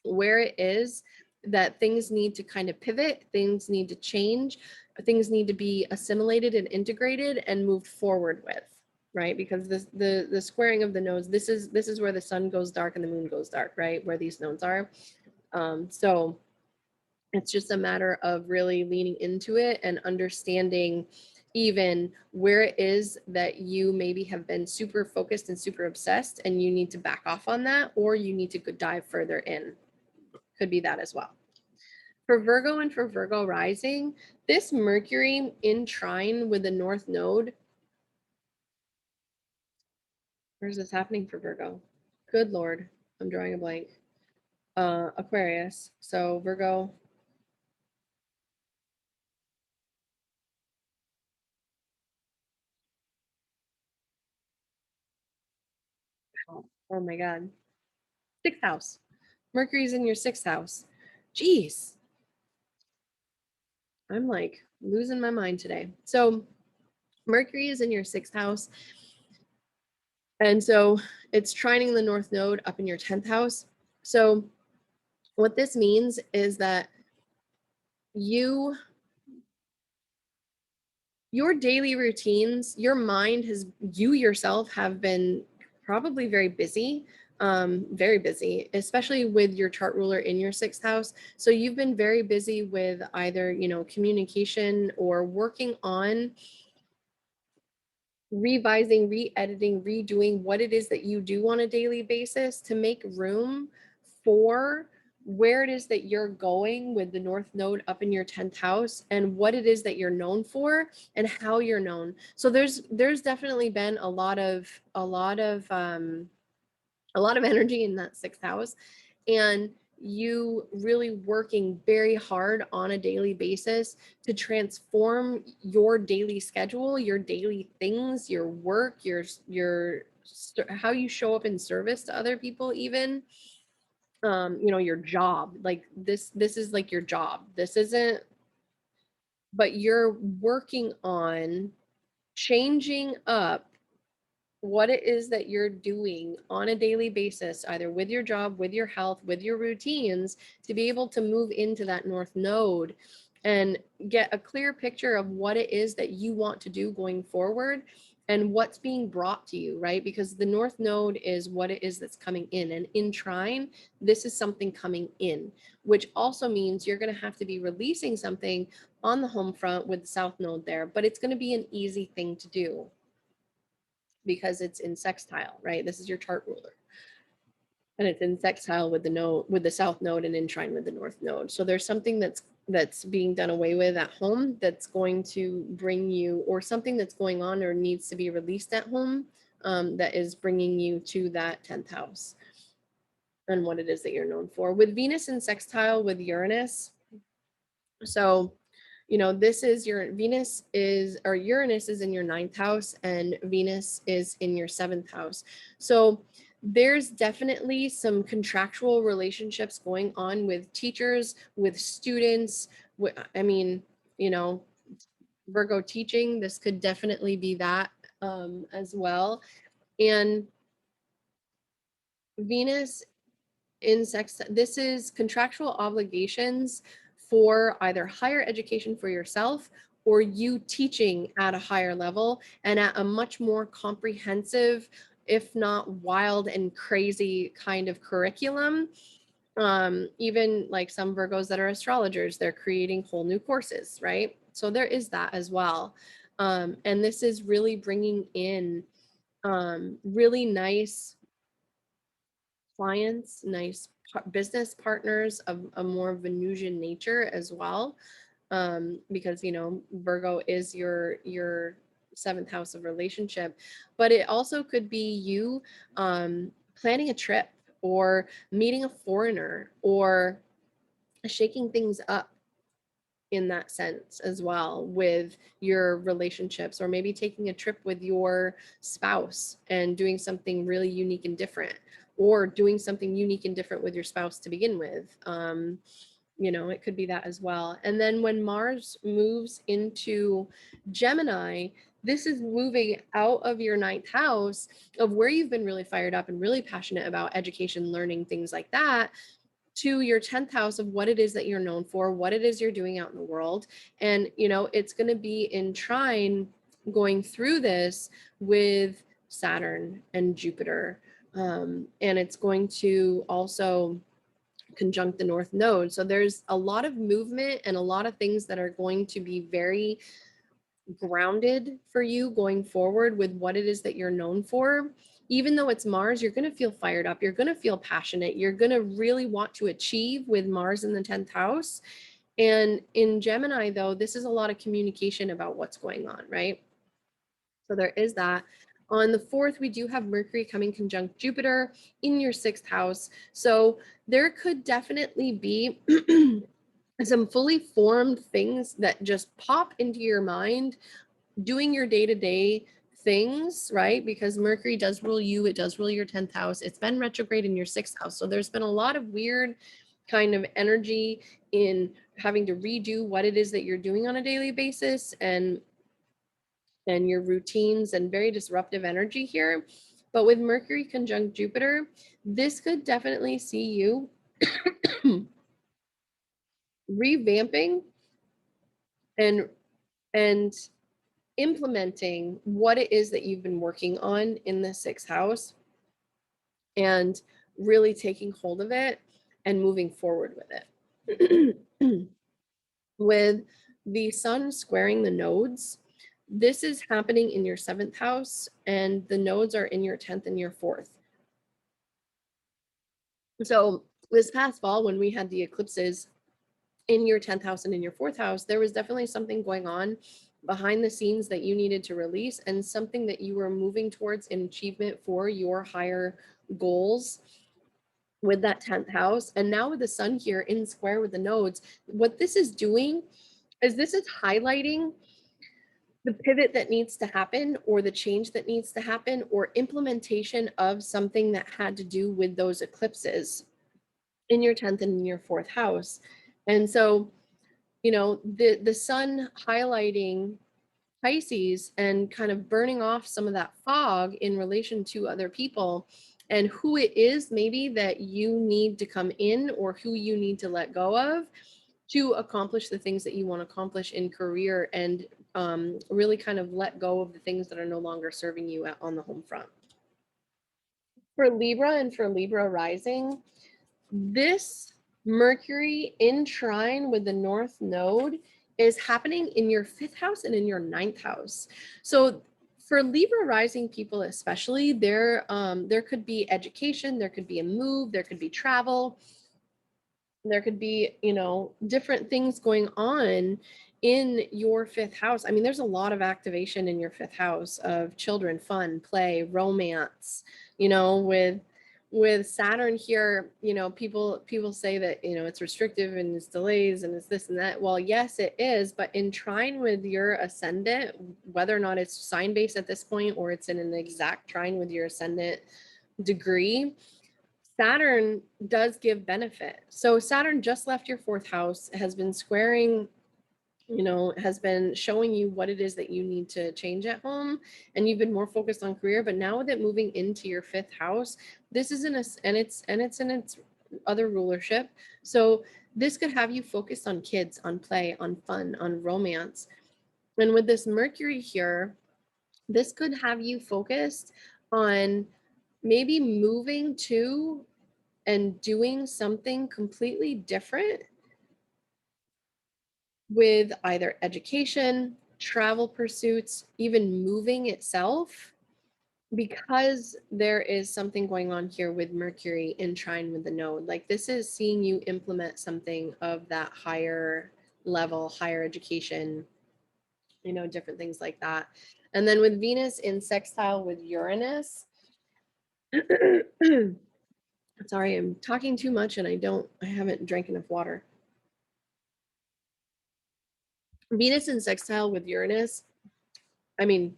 where it is that things need to kind of pivot, things need to change, things need to be assimilated and integrated and moved forward with, right? Because the squaring of the nodes, this is where the sun goes dark and the moon goes dark, right? Where these nodes are. So it's just a matter of really leaning into it and understanding even where it is that you maybe have been super focused and super obsessed and you need to back off on that, or you need to dive further in. Could be that as well. For Virgo and for Virgo rising, this Mercury in trine with the North Node, where's this happening for Virgo? Good Lord, I'm drawing a blank. Aquarius. So Virgo. Oh my God. 6th house. Mercury's in your 6th house. Jeez. I'm like losing my mind today. So Mercury is in your 6th house. And so it's trining the North Node up in your 10th house. So what this means is that your daily routines, your mind you yourself have been probably very busy, especially with your chart ruler in your 6th house. So you've been very busy with either, communication or working on revising, re-editing, redoing what it is that you do on a daily basis to make room for where it is that you're going with the North Node up in your 10th house, and what it is that you're known for and how you're known. So there's definitely been a lot of energy in that 6th house, and you really working very hard on a daily basis to transform your daily schedule, your daily things, your work, your how you show up in service to other people, even your job. Like this is like your job. This isn't, but you're working on changing up what it is that you're doing on a daily basis, either with your job, with your health, with your routines, to be able to move into that North Node and get a clear picture of what it is that you want to do going forward and what's being brought to you, right? Because the North Node is what it is that's coming in. And in trine, this is something coming in, which also means you're going to have to be releasing something on the home front with the South Node there, but it's going to be an easy thing to do because it's in sextile, right? This is your chart ruler. And it's in sextile with the node, with the South Node, and in trine with the North Node. So there's something that's being done away with at home that's going to bring you, or something that's going on or needs to be released at home, that is bringing you to that 10th house and what it is that you're known for. With Venus in sextile with Uranus, so this is your Venus is, or Uranus is in your 9th house, and Venus is in your 7th house. So there's definitely some contractual relationships going on with teachers, with students. I mean, Virgo teaching, this could definitely be that as well. And Venus in sex, this is contractual obligations for either higher education for yourself, or you teaching at a higher level and at a much more comprehensive, if not wild and crazy kind of curriculum. Even like some Virgos that are astrologers, they're creating whole new courses, right? So there is that as well. And this is really bringing in really nice clients, nice business partners of a more Venusian nature as well, because Virgo is your 7th house of relationship, but it also could be you planning a trip, or meeting a foreigner, or shaking things up in that sense as well with your relationships, or maybe taking a trip with your spouse and doing something really unique and different, or doing something unique and different with your spouse to begin with. It could be that as well. And then when Mars moves into Gemini, this is moving out of your 9th house of where you've been really fired up and really passionate about education, learning, things like that, to your 10th house of what it is that you're known for, what it is you're doing out in the world. And, it's going to be in trine going through this with Saturn and Jupiter. And it's going to also conjunct the North Node. So there's a lot of movement and a lot of things that are going to be very grounded for you going forward with what it is that you're known for. Even though it's Mars, you're going to feel fired up. You're going to feel passionate. You're going to really want to achieve with Mars in the 10th house. And in Gemini, though, this is a lot of communication about what's going on, right? So there is that. On the 4th, we do have Mercury coming conjunct Jupiter in your 6th house. So there could definitely be some fully formed things that just pop into your mind doing your day-to-day things, right? Because Mercury does rule you, it does rule your 10th house. It's been retrograde in your 6th house. So there's been a lot of weird kind of energy in having to redo what it is that you're doing on a daily basis, and your routines, and very disruptive energy here. But with Mercury conjunct Jupiter, this could definitely see you revamping and implementing what it is that you've been working on in the 6th house, and really taking hold of it and moving forward with it. With the sun squaring the nodes, This is happening in your 7th house, and the nodes are in your 10th and your 4th. So this past fall, when we had the eclipses in your 10th house and in your 4th house, there was definitely something going on behind the scenes that you needed to release, and something that you were moving towards in achievement for your higher goals with that 10th house. And now with the sun here in square with the nodes, what this is doing is this is highlighting the pivot that needs to happen, or the change that needs to happen, or implementation of something that had to do with those eclipses in your 10th and in your 4th house. And so, you know, the sun highlighting Pisces and kind of burning off some of that fog in relation to other people, and who it is maybe that you need to come in, or who you need to let go of to accomplish the things that you want to accomplish in career, and really kind of let go of the things that are no longer serving you on the home front. For Libra and for Libra rising, this Mercury in trine with the North Node is happening in your 5th house and in your 9th house. So for Libra rising people especially, there could be education, there could be a move, there could be travel, there could be, you know, different things going on in your 5th house. I mean, there's a lot of activation in your 5th house of children, fun, play, romance, you know, with Saturn here, you know, people say that, you know, it's restrictive and it's delays and it's this and that. Well, yes, it is, but in trine with your ascendant, whether or not it's sign based at this point, or it's in an exact trine with your ascendant degree, Saturn does give benefit. So Saturn just left your 4th house, has been squaring, you know, has been showing you what it is that you need to change at home, and you've been more focused on career. But now with it moving into your 5th house, this is in a, and it's in its other rulership. So this could have you focused on kids, on play, on fun, on romance. And with this Mercury here, this could have you focused on maybe moving to and doing something completely different with either education, travel pursuits, even moving itself, because there is something going on here with Mercury in trine with the node. Like, this is seeing you implement something of that higher level, higher education, you know, different things like that. And then with Venus in sextile with Uranus, sorry, I'm talking too much and I haven't drank enough water. Venus in sextile with Uranus, I mean,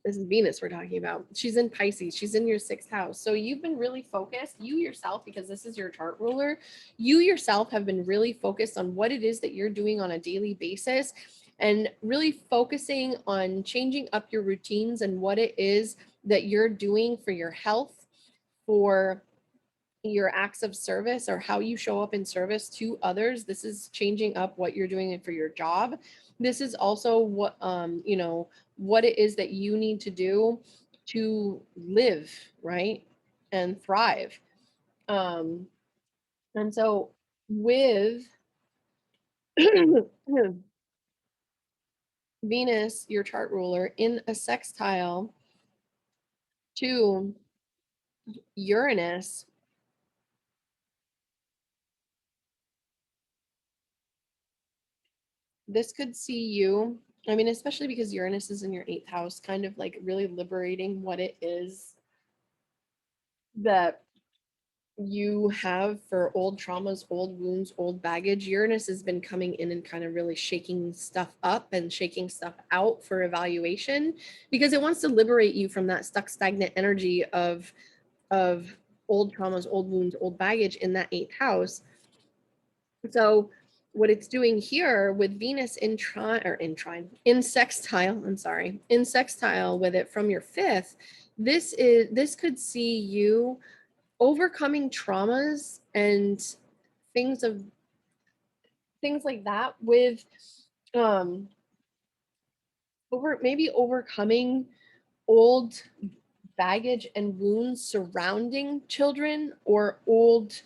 this is Venus we're talking about. She's in Pisces. She's in your 6th house. So you've been really focused, you yourself, because this is your chart ruler, you yourself have been really focused on what it is that you're doing on a daily basis, and really focusing on changing up your routines and what it is that you're doing for your health, for your acts of service, or how you show up in service to others. This is changing up what you're doing for your job. This is also what you know, what it is that you need to do to live, right, and thrive. And so with Venus, your chart ruler, in a sextile to Uranus, this could see you, I mean, especially because Uranus is in your 8th house, kind of like really liberating what it is that you have for old traumas, old wounds, old baggage. Uranus has been coming in and kind of really shaking stuff up and shaking stuff out for evaluation, because it wants to liberate you from that stuck, stagnant energy of old traumas, old wounds, old baggage in that 8th house. So what it's doing here with Venus in sextile, in sextile with it from your 5th, this could see you overcoming traumas and things like that with overcoming old baggage and wounds surrounding children, or old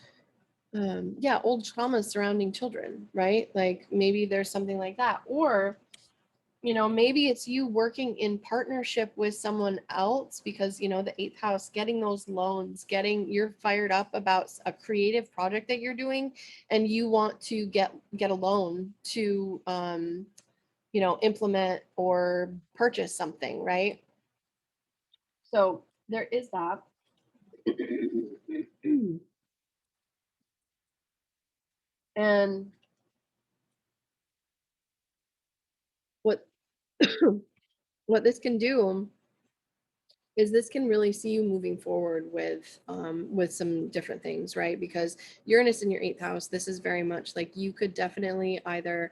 traumas surrounding children, right? Like maybe there's something like that. Or maybe it's you working in partnership with someone else because, the eighth house, getting those loans, you're fired up about a creative project that you're doing, and you want to get a loan to, implement or purchase something, right? So there is that. And what what this can do is this can really see you moving forward with some different things, right? Because Uranus in your eighth house, this is very much like you could definitely either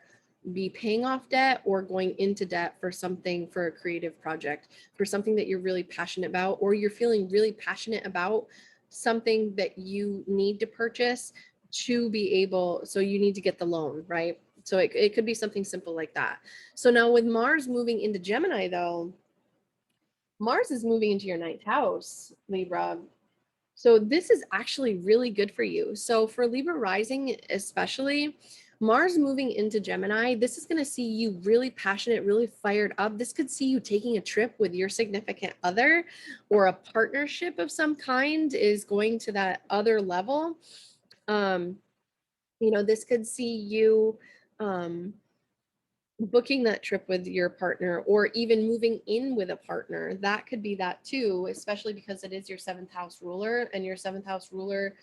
be paying off debt or going into debt for something, for a creative project, for something that you're really passionate about, or you're feeling really passionate about something that you need to purchase to be able, so you need to get the loan, right? So it could be something simple like that. So now with Mars moving into Gemini though, Mars is moving into your ninth house, Libra. So this is actually really good for you. So for Libra rising, especially, Mars moving into Gemini, this is going to see you really passionate, really fired up. This could see you taking a trip with your significant other, or a partnership of some kind is going to that other level. This could see you booking that trip with your partner, or even moving in with a partner. That could be that too, especially because it is your seventh house ruler, and your seventh house ruler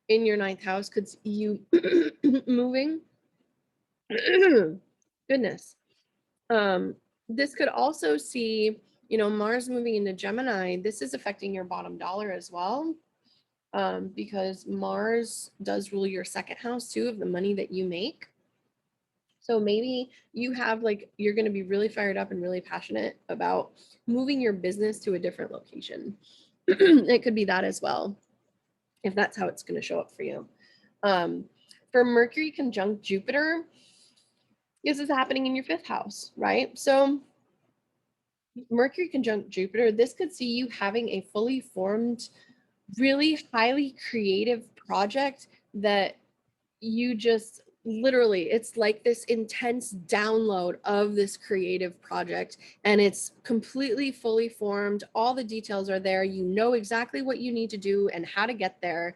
in your ninth house could see you moving. Goodness. This could also see, Mars moving into Gemini. This is affecting your bottom dollar as well, because Mars does rule your second house too, of the money that you make. So maybe you have you're going to be really fired up and really passionate about moving your business to a different location. It could be that as well, if that's how it's going to show up for you. For Mercury conjunct Jupiter, this is happening in your fifth house, right? So Mercury conjunct Jupiter, this could see you having a fully formed, really highly creative project that you just literally, it's like this intense download of this creative project, and it's completely fully formed. All the details are there. You know exactly what you need to do and how to get there.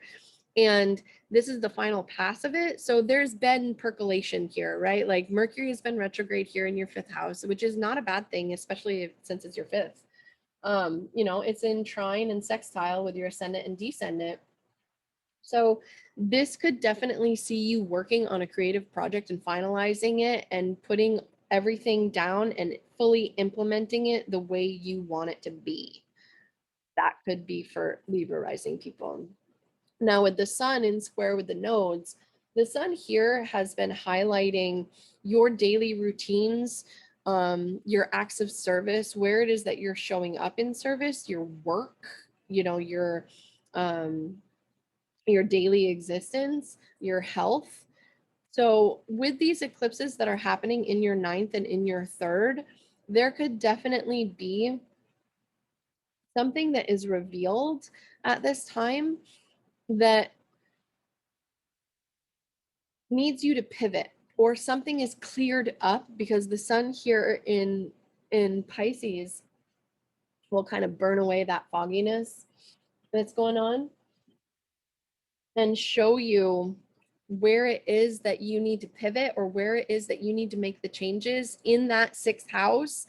And this is the final pass of it. So there's been percolation here, right? Like Mercury has been retrograde here in your fifth house, which is not a bad thing, especially since it's your fifth. It's in trine and sextile with your ascendant and descendant. So this could definitely see you working on a creative project and finalizing it and putting everything down and fully implementing it the way you want it to be. That could be for Libra rising people. Now with the sun in square with the nodes, the sun here has been highlighting your daily routines, your acts of service, where it is that you're showing up in service, your work, your daily existence, your health. So with these eclipses that are happening in your ninth and in your third, there could definitely be something that is revealed at this time that needs you to pivot, or something is cleared up, because the sun here in Pisces will kind of burn away that fogginess that's going on and show you where it is that you need to pivot, or where it is that you need to make the changes in that sixth house,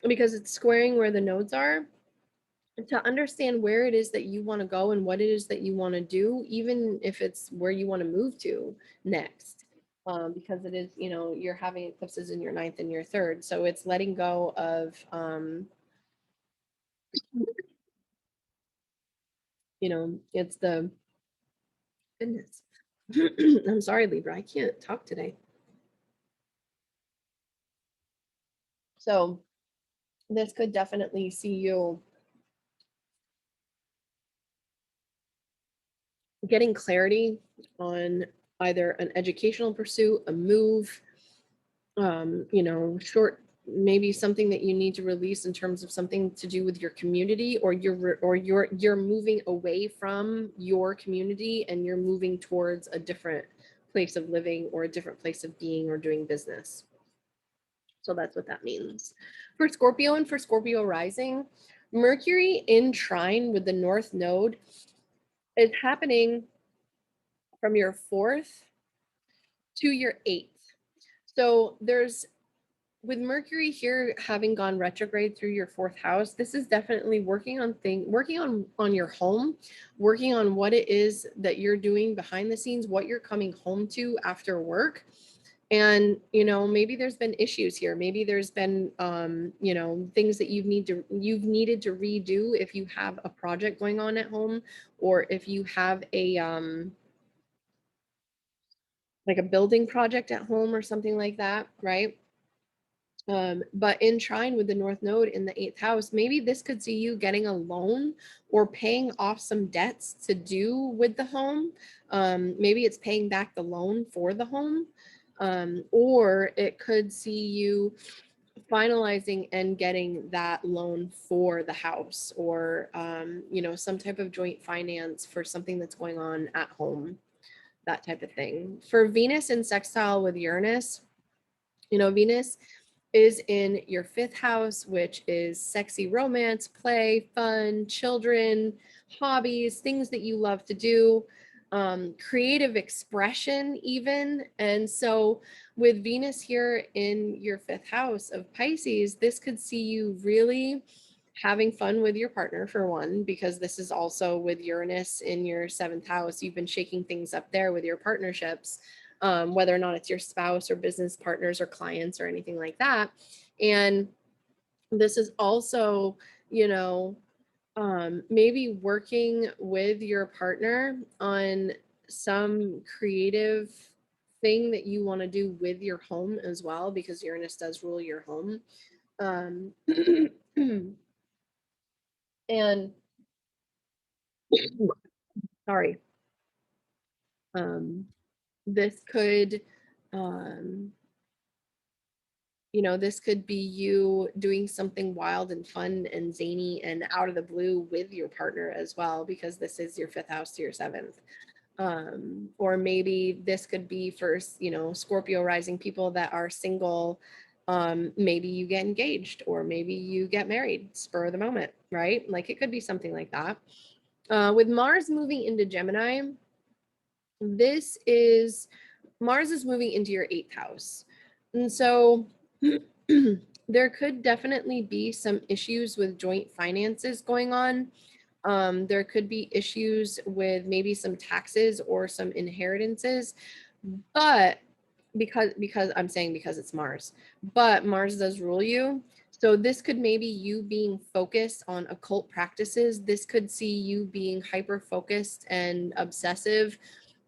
because it's squaring where the nodes are, to understand where it is that you want to go and what it is that you want to do, even if it's where you want to move to next. Because it is, you're having eclipses in your ninth and your third. So it's letting go of, it's the, goodness. I'm sorry, Libra, I can't talk today. So this could definitely see you getting clarity on either an educational pursuit, a move, short, maybe something that you need to release in terms of something to do with your community, or you're moving away from your community and you're moving towards a different place of living, or a different place of being or doing business. So that's what that means. For Scorpio and for Scorpio rising, Mercury in trine with the North Node is happening from your 4th to your 8th. So there's, with Mercury here having gone retrograde through your 4th house, this is definitely working on your home, working on what it is that you're doing behind the scenes, what you're coming home to after work. And maybe there's been issues here, maybe there's been things that you've needed to redo if you have a project going on at home, or if you have a like a building project at home or something like that, right? But in trine with the North Node in the 8th house, maybe this could see you getting a loan or paying off some debts to do with the home. Maybe it's paying back the loan for the home. Or it could see you finalizing and getting that loan for the house, or some type of joint finance for something that's going on at home, that type of thing. For Venus in sextile with Uranus, Venus is in your 5th house, which is sexy romance, play, fun, children, hobbies, things that you love to do, creative expression even. And so with Venus here in your 5th house of Pisces, this could see you really having fun with your partner, for one, because this is also with Uranus in your 7th house. You've been shaking things up there with your partnerships, whether or not it's your spouse or business partners or clients or anything like that. And this is also, maybe working with your partner on some creative thing that you want to do with your home as well, because Uranus does rule your home. And sorry, this could this could be you doing something wild and fun and zany and out of the blue with your partner as well, because this is your 5th house to your 7th. Or maybe this could be for Scorpio rising people that are single. Maybe you get engaged, or maybe you get married spur of the moment, right? Like it could be something like that. With Mars moving into Gemini, Mars is moving into your 8th house. And so there could definitely be some issues with joint finances going on. There could be issues with maybe some taxes or some inheritances, but because it's Mars, but Mars does rule you. So this could maybe you being focused on occult practices. This could see you being hyper focused and obsessive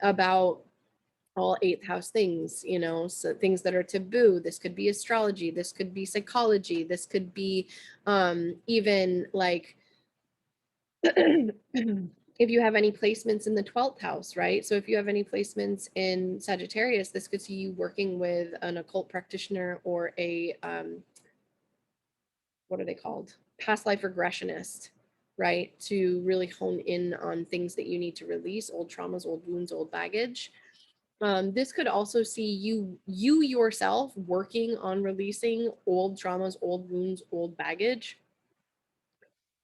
about all 8th house things, so things that are taboo. This could be astrology, this could be psychology, this could be even like if you have any placements in the 12th house, right? So if you have any placements in Sagittarius, this could see you working with an occult practitioner or a what are they called? Past life regressionist, right? To really hone in on things that you need to release, old traumas, old wounds, old baggage. This could also see you yourself working on releasing old traumas, old wounds, old baggage,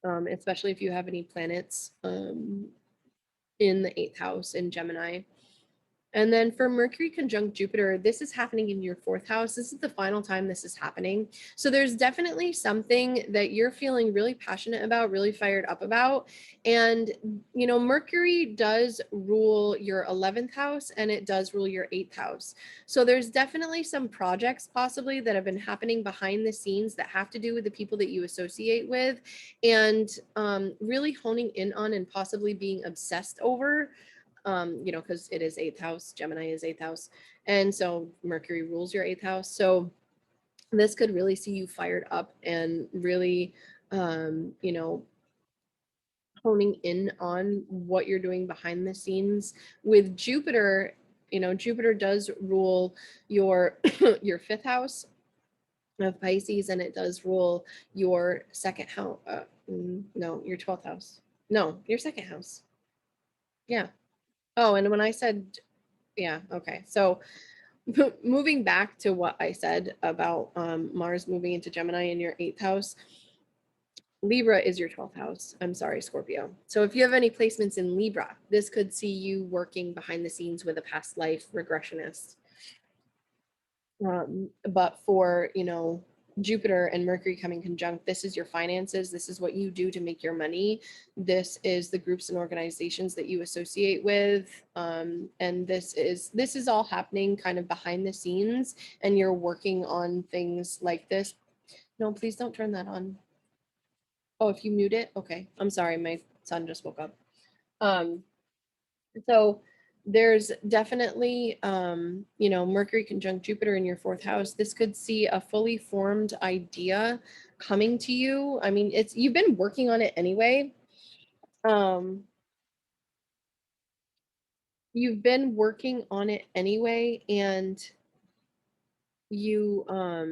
especially if you have any planets in the 8th house in Gemini. And then for Mercury conjunct Jupiter, this is happening in your 4th house. This is the final time this is happening. So there's definitely something that you're feeling really passionate about, really fired up about. And, Mercury does rule your 11th house and it does rule your 8th house. So there's definitely some projects possibly that have been happening behind the scenes that have to do with the people that you associate with, and really honing in on and possibly being obsessed over, because it is 8th house, Gemini is 8th house. And so Mercury rules your 8th house. So this could really see you fired up and really, honing in on what you're doing behind the scenes. With Jupiter, Jupiter does rule your your 5th house of Pisces, and it does rule your 2nd house. No, your 12th house. No, your 2nd house. Yeah. Oh, and when I said, yeah, okay. So moving back to what I said about Mars moving into Gemini in your 8th house, Libra is your 12th house. I'm sorry, Scorpio. So if you have any placements in Libra, this could see you working behind the scenes with a past life regressionist. But for, Jupiter and Mercury coming conjunct, this is your finances. This is what you do to make your money. This is the groups and organizations that you associate with. And this is all happening kind of behind the scenes, and you're working on things like this. No, please don't turn that on. Oh, if you mute it, okay. I'm sorry, my son just woke up. So there's definitely, Mercury conjunct Jupiter in your 4th house. This could see a fully formed idea coming to you. I mean, you've been working on it anyway. You've been working on it anyway, and you, I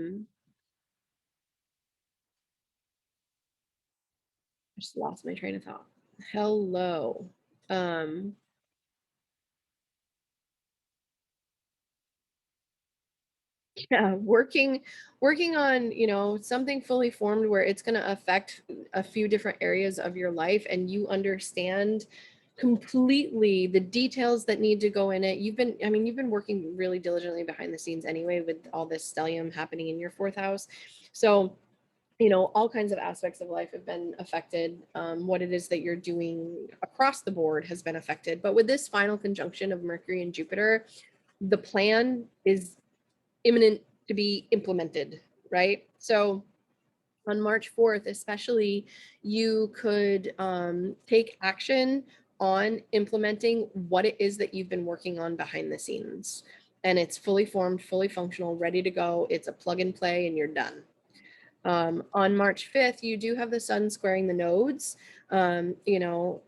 just lost my train of thought. Hello. Um, yeah, working on, something fully formed where it's going to affect a few different areas of your life, and you understand completely the details that need to go in it. You've been working really diligently behind the scenes anyway with all this stellium happening in your 4th house. So, all kinds of aspects of life have been affected. What it is that you're doing across the board has been affected. But with this final conjunction of Mercury and Jupiter, the plan is imminent to be implemented, right? So on March 4th, especially, you could take action on implementing what it is that you've been working on behind the scenes. And it's fully formed, fully functional, ready to go. It's a plug and play, and you're done. On March 5th, you do have the sun squaring the nodes. The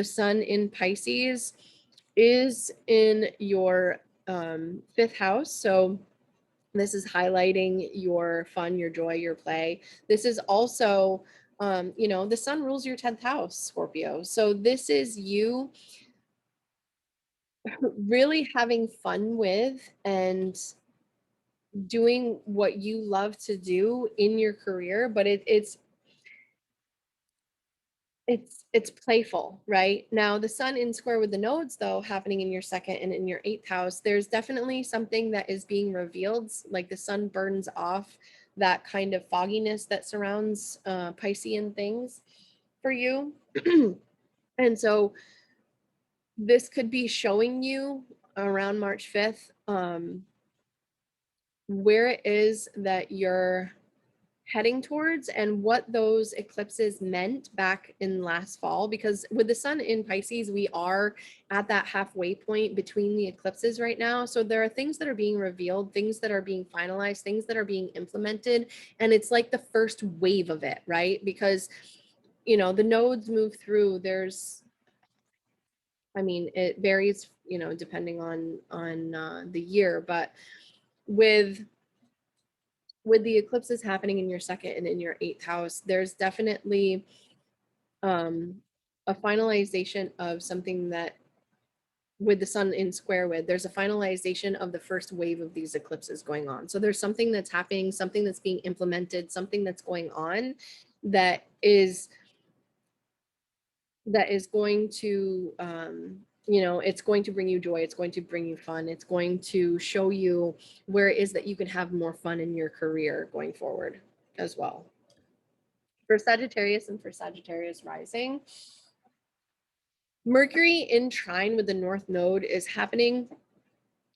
sun in Pisces is in your 5th house. So this is highlighting your fun, your joy, your play. This is also, the sun rules your 10th house, Scorpio. So this is you really having fun with and doing what you love to do in your career, but it's playful, right? Now the sun in square with the nodes, though, happening in your 2nd and in your 8th house, there's definitely something that is being revealed. Like the sun burns off that kind of fogginess that surrounds Piscean things for you. And so this could be showing you around March 5th where it is that you're heading towards and what those eclipses meant back in last fall. Because with the sun in Pisces, we are at that halfway point between the eclipses right now. So there are things that are being revealed, things that are being finalized, things that are being implemented, and it's like the first wave of it, right? Because the nodes move through. It varies, depending on the year, but with the eclipses happening in your 2nd and in your 8th house, there's definitely a finalization of something that, with the sun in square with, there's a finalization of the first wave of these eclipses going on. So there's something that's happening, something that's being implemented, something that's going on that is going to, it's going to bring you joy. It's going to bring you fun. It's going to show you where it is that you can have more fun in your career going forward as well. For Sagittarius and for Sagittarius rising, Mercury in trine with the North Node is happening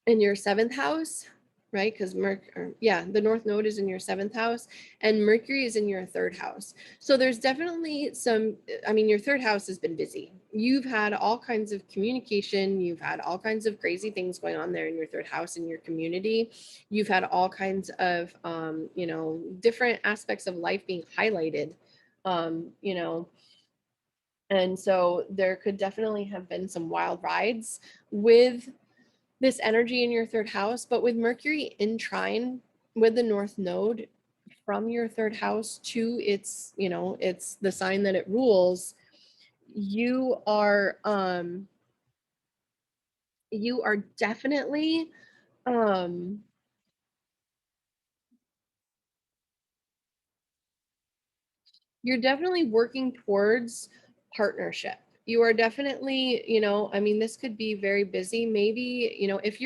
in your 7th house, right? Because the North Node is in your 7th house and Mercury is in your 3rd house. So there's definitely your 3rd house has been busy. You've had all kinds of communication. You've had all kinds of crazy things going on there in your 3rd house in your community. You've had all kinds of, different aspects of life being highlighted, and so there could definitely have been some wild rides with this energy in your 3rd house, but with Mercury in trine with the North Node from your 3rd house to it's the sign that it rules, you are definitely You're definitely working towards partnership. You are definitely, I mean, this could be very busy. Maybe, if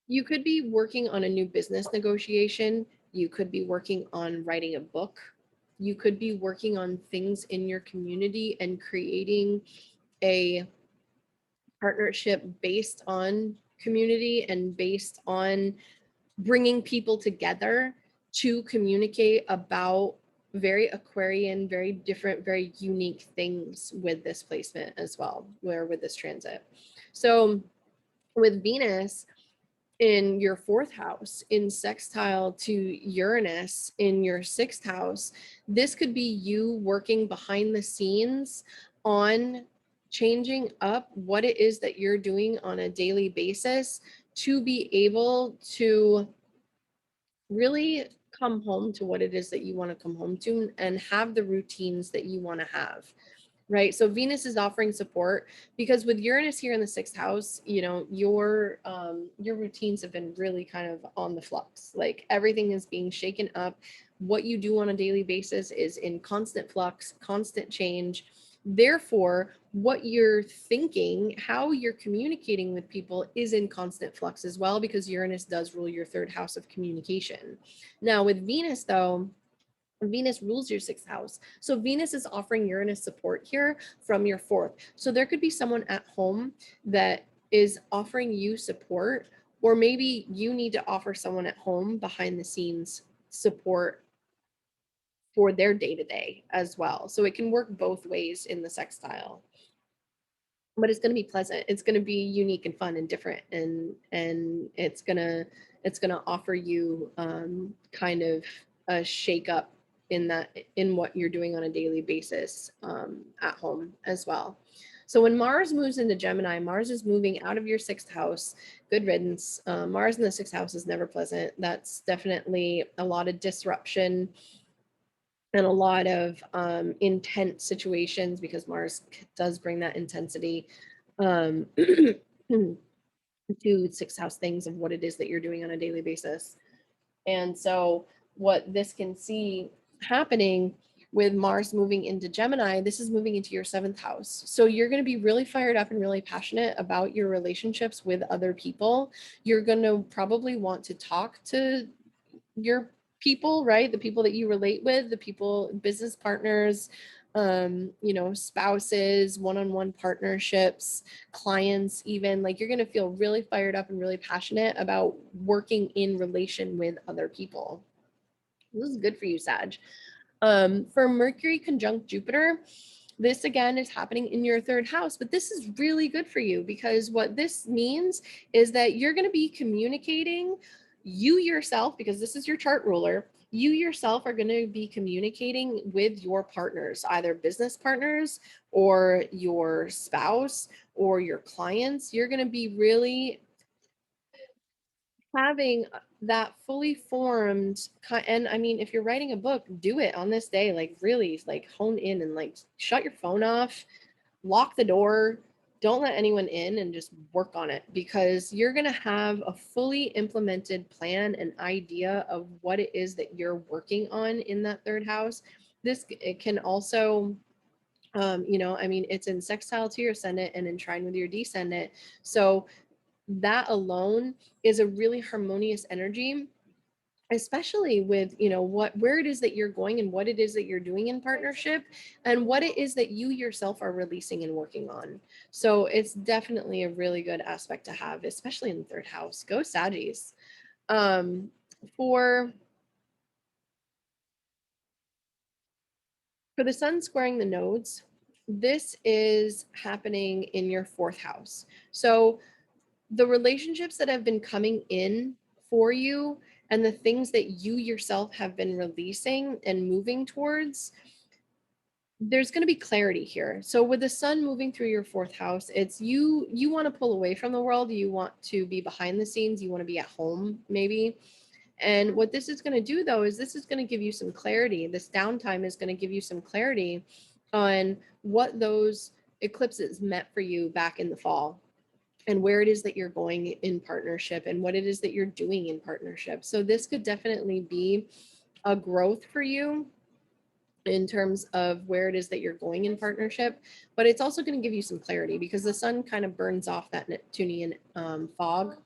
you could be working on a new business negotiation. You could be working on writing a book. You could be working on things in your community and creating a partnership based on community and based on bringing people together to communicate about very Aquarian, very different, very unique things with this placement as well, where with this transit. So with Venus in your fourth house, in sextile to Uranus in your sixth house, this could be you working behind the scenes on changing up what it is that you're doing on a daily basis to be able to really come home to what it is that you want to come home to and have the routines that you want to have. Right. So Venus is offering support because with Uranus here in the sixth house, your routines have been really kind of on the flux. Like everything is being shaken up. What you do on a daily basis is in constant flux, constant change. Therefore, what you're thinking, how you're communicating with people is in constant flux as well, because Uranus does rule your third house of communication. Now, with Venus, though, Venus rules your sixth house. So Venus is offering Uranus support here from your fourth. So there could be someone at home that is offering you support, or maybe you need to offer someone at home behind the scenes support for their day to day as well. So it can work both ways in the sextile. But it's going to be pleasant. It's going to be unique and fun and different, and it's gonna offer you kind of a shake up in what you're doing on a daily basis at home as well. So when Mars moves into Gemini, Mars is moving out of your sixth house. Good riddance. Mars in the sixth house is never pleasant. That's definitely a lot of disruption and a lot of intense situations, because Mars does bring that intensity to sixth house things of what it is that you're doing on a daily basis. And so what this can see happening with Mars moving into Gemini, this is moving into your seventh house. So you're going to be really fired up and really passionate about your relationships with other people. You're going to probably want to talk to your people, right? The people that you relate with, the people, business partners, spouses, one-on-one partnerships, clients, even. Like, you're going to feel really fired up and really passionate about working in relation with other people. This is good for you, Sag. For Mercury conjunct Jupiter, this again is happening in your third house, but this is really good for you, because what this means is that you're going to be communicating, you yourself, because this is your chart ruler, you yourself are going to be communicating with your partners, either business partners or your spouse or your clients. You're going to be really having that fully formed, and I mean, if you're writing a book, do it on this day. Like, really, like, hone in and like shut your phone off, lock the door, don't let anyone in, and just work on it, because you're going to have a fully implemented plan and idea of what it is that you're working on in that third house. It can also I mean, it's in sextile to your ascendant and in trine with your descendant. So that alone is a really harmonious energy, especially with where it is that you're going and what it is that you're doing in partnership and what it is that you yourself are releasing and working on. So it's definitely a really good aspect to have, especially in the third house. Go Saggies. um for the sun squaring the nodes, this is happening in your fourth house. So the relationships that have been coming in for you and the things that you yourself have been releasing and moving towards, there's going to be clarity here. So with the sun moving through your fourth house, it's you want to pull away from the world, you want to be behind the scenes, you want to be at home maybe. And what this is going to do, though, is this is going to give you some clarity. This downtime is going to give you some clarity on what those eclipses meant for you back in the fall, and where it is that you're going in partnership and what it is that you're doing in partnership. So this could definitely be a growth for you in terms of where it is that you're going in partnership, but it's also going to give you some clarity because the sun kind of burns off that Neptunian fog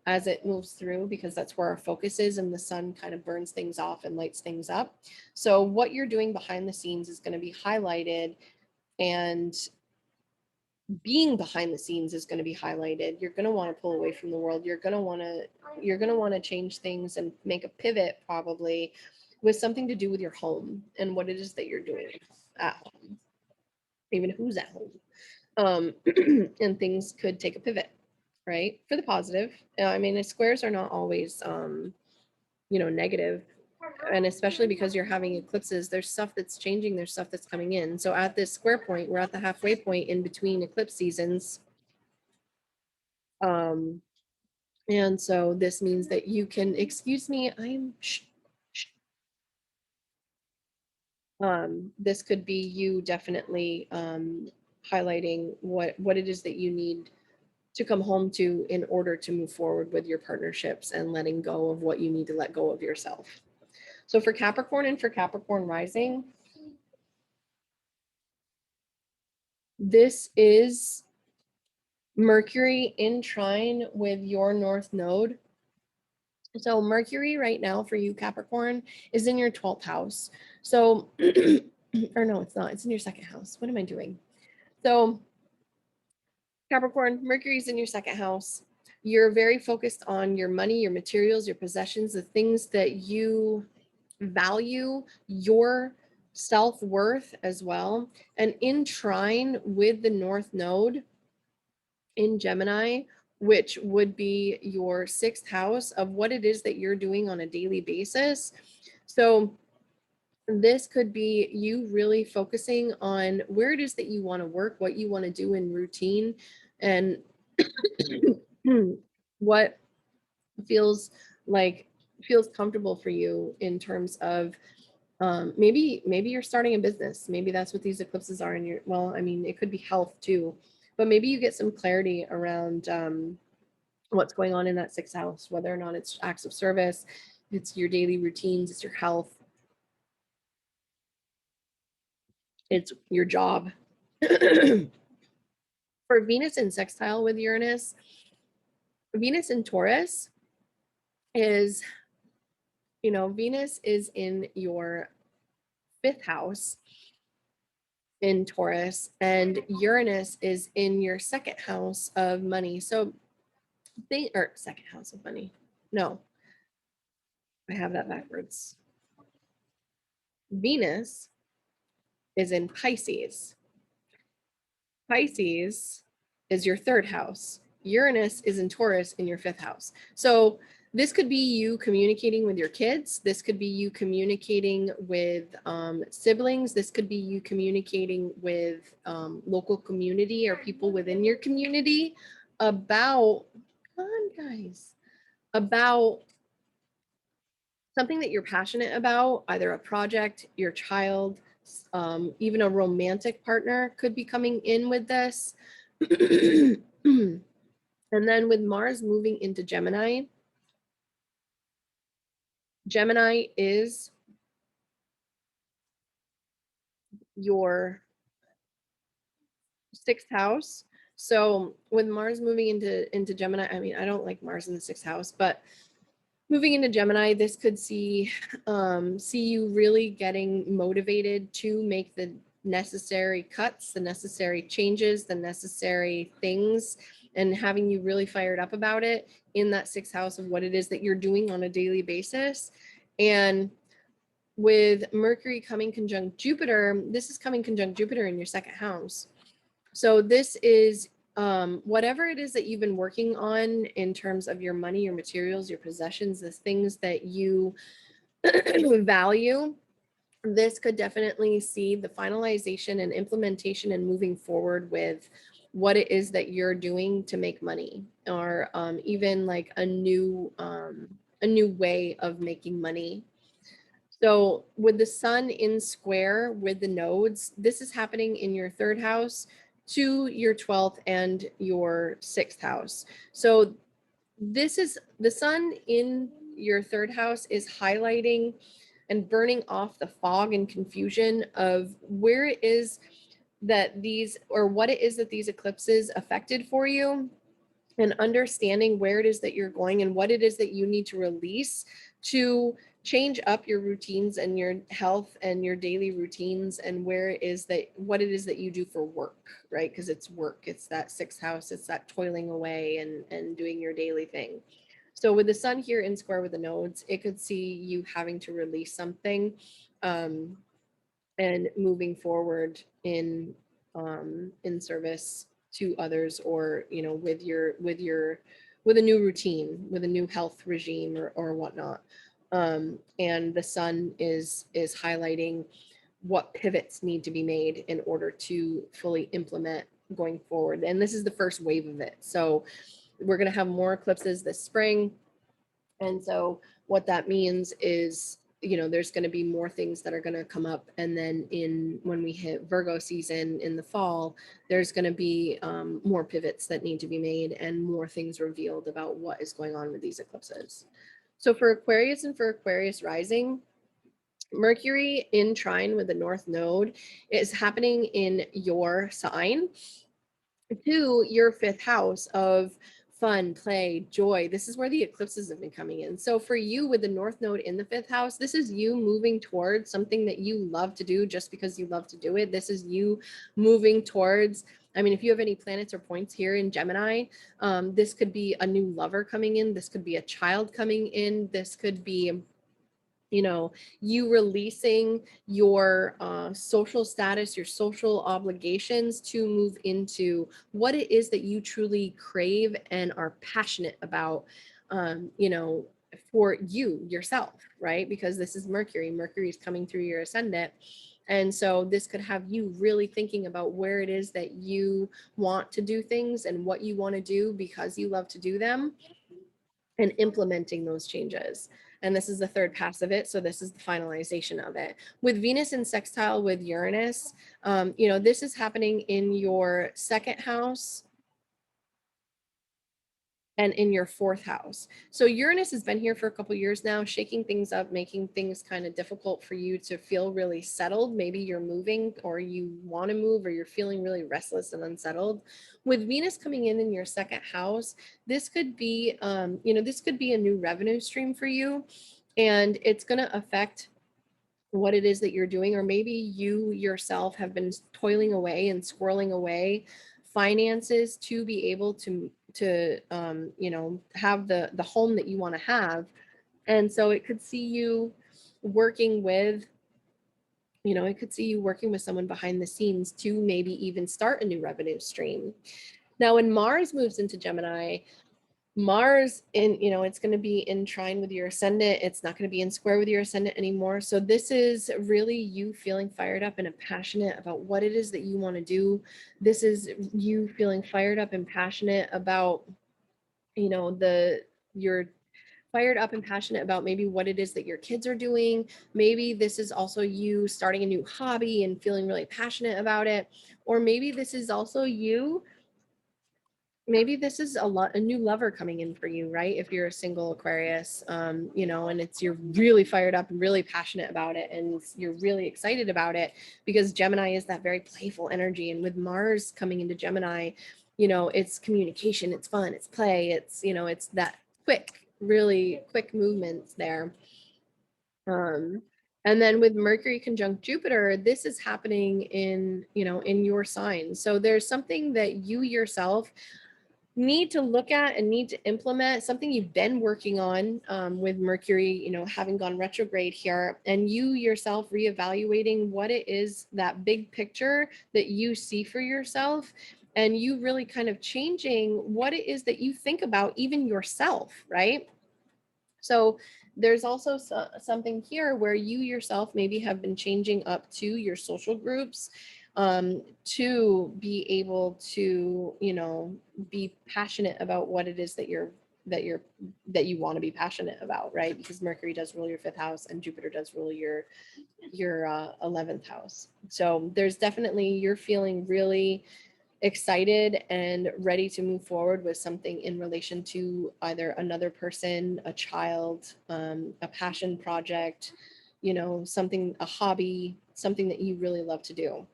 as it moves through, because that's where our focus is, and the sun kind of burns things off and lights things up. So what you're doing behind the scenes is going to be highlighted, and being behind the scenes is going to be highlighted. You're going to want to pull away from the world. You're going to want to change things and make a pivot, probably with something to do with your home and what it is that you're doing at home, even who's at home. And things could take a pivot, right, for the positive. I mean, squares are not always negative, and especially because you're having eclipses, there's stuff that's changing, there's stuff that's coming in. So at this square point, we're at the halfway point in between eclipse seasons. And so this means that you can, excuse me, this could be you definitely highlighting what it is that you need to come home to in order to move forward with your partnerships, and letting go of what you need to let go of yourself. So for Capricorn and for Capricorn rising, this is Mercury in trine with your North Node. So Mercury right now for you, Capricorn, is in your 12th house. So, or no, it's not. It's in your second house. What am I doing? So Capricorn, Mercury's in your second house. You're very focused on your money, your materials, your possessions, the things that you value, your self-worth as well. And in trine with the North Node in Gemini, which would be your 6th house of what it is that you're doing on a daily basis. So this could be you really focusing on where it is that you want to work, what you want to do in routine, and what feels comfortable for you in terms of maybe you're starting a business. Maybe that's what these eclipses are in your, well, I mean, it could be health too, but maybe you get some clarity around what's going on in that 6th house, whether or not it's acts of service, it's your daily routines, it's your health, it's your job. For Venus in sextile with Uranus, Venus in Taurus is, Venus is in your 5th house in Taurus, and Uranus is in your 2nd house of money. So or 2nd house of money. No, I have that backwards. Venus is in Pisces. Pisces is your 3rd house. Uranus is in Taurus in your 5th house. So this could be you communicating with your kids. This could be you communicating with siblings. This could be you communicating with local community or people within your community about, come on guys, about something that you're passionate about, either a project, your child, even a romantic partner could be coming in with this. And then with Mars moving into Gemini, Gemini is your 6th house. So with Mars moving into Gemini, I mean, I don't like Mars in the 6th house, but moving into Gemini, this could see you really getting motivated to make the necessary cuts, the necessary changes, the necessary things, and having you really fired up about it in that 6th house of what it is that you're doing on a daily basis. And with Mercury coming conjunct Jupiter, this is coming conjunct Jupiter in your 2nd house. So this is whatever it is that you've been working on in terms of your money, your materials, your possessions, the things that you value. This could definitely see the finalization and implementation and moving forward with what it is that you're doing to make money, or even like a new way of making money. So with the sun in square with the nodes, this is happening in your 3rd house, to your 12th and your 6th house. So this is the sun in your 3rd house is highlighting and burning off the fog and confusion of where it is that these, or what it is that these eclipses affected for you, and understanding where it is that you're going and what it is that you need to release to change up your routines and your health and your daily routines, and where it is that, what it is that you do for work, right? Because it's work, it's that 6th house, it's that toiling away and doing your daily thing. So with the sun here in square with the nodes, it could see you having to release something and moving forward in service to others, or with a new routine, with a new health regime, or whatnot. And the sun is highlighting what pivots need to be made in order to fully implement going forward. And this is the first wave of it. So we're going to have more eclipses this spring. And so what that means is, there's going to be more things that are going to come up. And then when we hit Virgo season in the fall, there's going to be more pivots that need to be made and more things revealed about what is going on with these eclipses. So for Aquarius and for Aquarius rising, Mercury in trine with the North Node is happening in your sign to your 5th house of fun, play, joy. This is where the eclipses have been coming in. So for you with the North Node in the 5th house, this is you moving towards something that you love to do just because you love to do it. This is you moving towards, I mean, if you have any planets or points here in Gemini, this could be a new lover coming in. This could be a child coming in. This could be you releasing your social status, your social obligations to move into what it is that you truly crave and are passionate about, for you yourself, right? Because this is Mercury. Mercury is coming through your ascendant. And so this could have you really thinking about where it is that you want to do things and what you want to do because you love to do them, and implementing those changes. And this is the third pass of it. So this is the finalization of it. With Venus in sextile with Uranus, this is happening in your 2nd house and in your 4th house. So Uranus has been here for a couple years now, shaking things up, making things kind of difficult for you to feel really settled. Maybe you're moving or you want to move, or you're feeling really restless and unsettled. With Venus coming in your 2nd house, this could be, this could be a new revenue stream for you, and it's going to affect what it is that you're doing. Or maybe you yourself have been toiling away and squirreling away finances to be able to have the home that you want to have. And so it could see you working with someone behind the scenes to maybe even start a new revenue stream. Now when Mars moves into Gemini, Mars it's going to be in trine with your ascendant. It's not going to be in square with your ascendant anymore. So this is really you feeling fired up and passionate about what it is that you want to do. This is you feeling fired up and passionate about, you're fired up and passionate about maybe what it is that your kids are doing. Maybe this is also you starting a new hobby and feeling really passionate about it. Or maybe this is also you, maybe this is a new lover coming in for you, right? If you're a single Aquarius, and you're really fired up and really passionate about it, and you're really excited about it, because Gemini is that very playful energy. And with Mars coming into Gemini, it's communication, it's fun, it's play, it's that really quick movements there. And then with Mercury conjunct Jupiter, this is happening in your sign. So there's something that you yourself need to look at and need to implement, something you've been working on, with Mercury, having gone retrograde here, and you yourself reevaluating what it is, that big picture that you see for yourself, and you really kind of changing what it is that you think about even yourself, right? So there's also something here where you yourself maybe have been changing up to your social groups, to be able to, be passionate about what it is that you want to be passionate about, right? Because Mercury does rule your 5th house and Jupiter does rule your 11th house. So there's definitely, you're feeling really excited and ready to move forward with something in relation to either another person, a child, a passion project, you know, something, a hobby, something that you really love to do.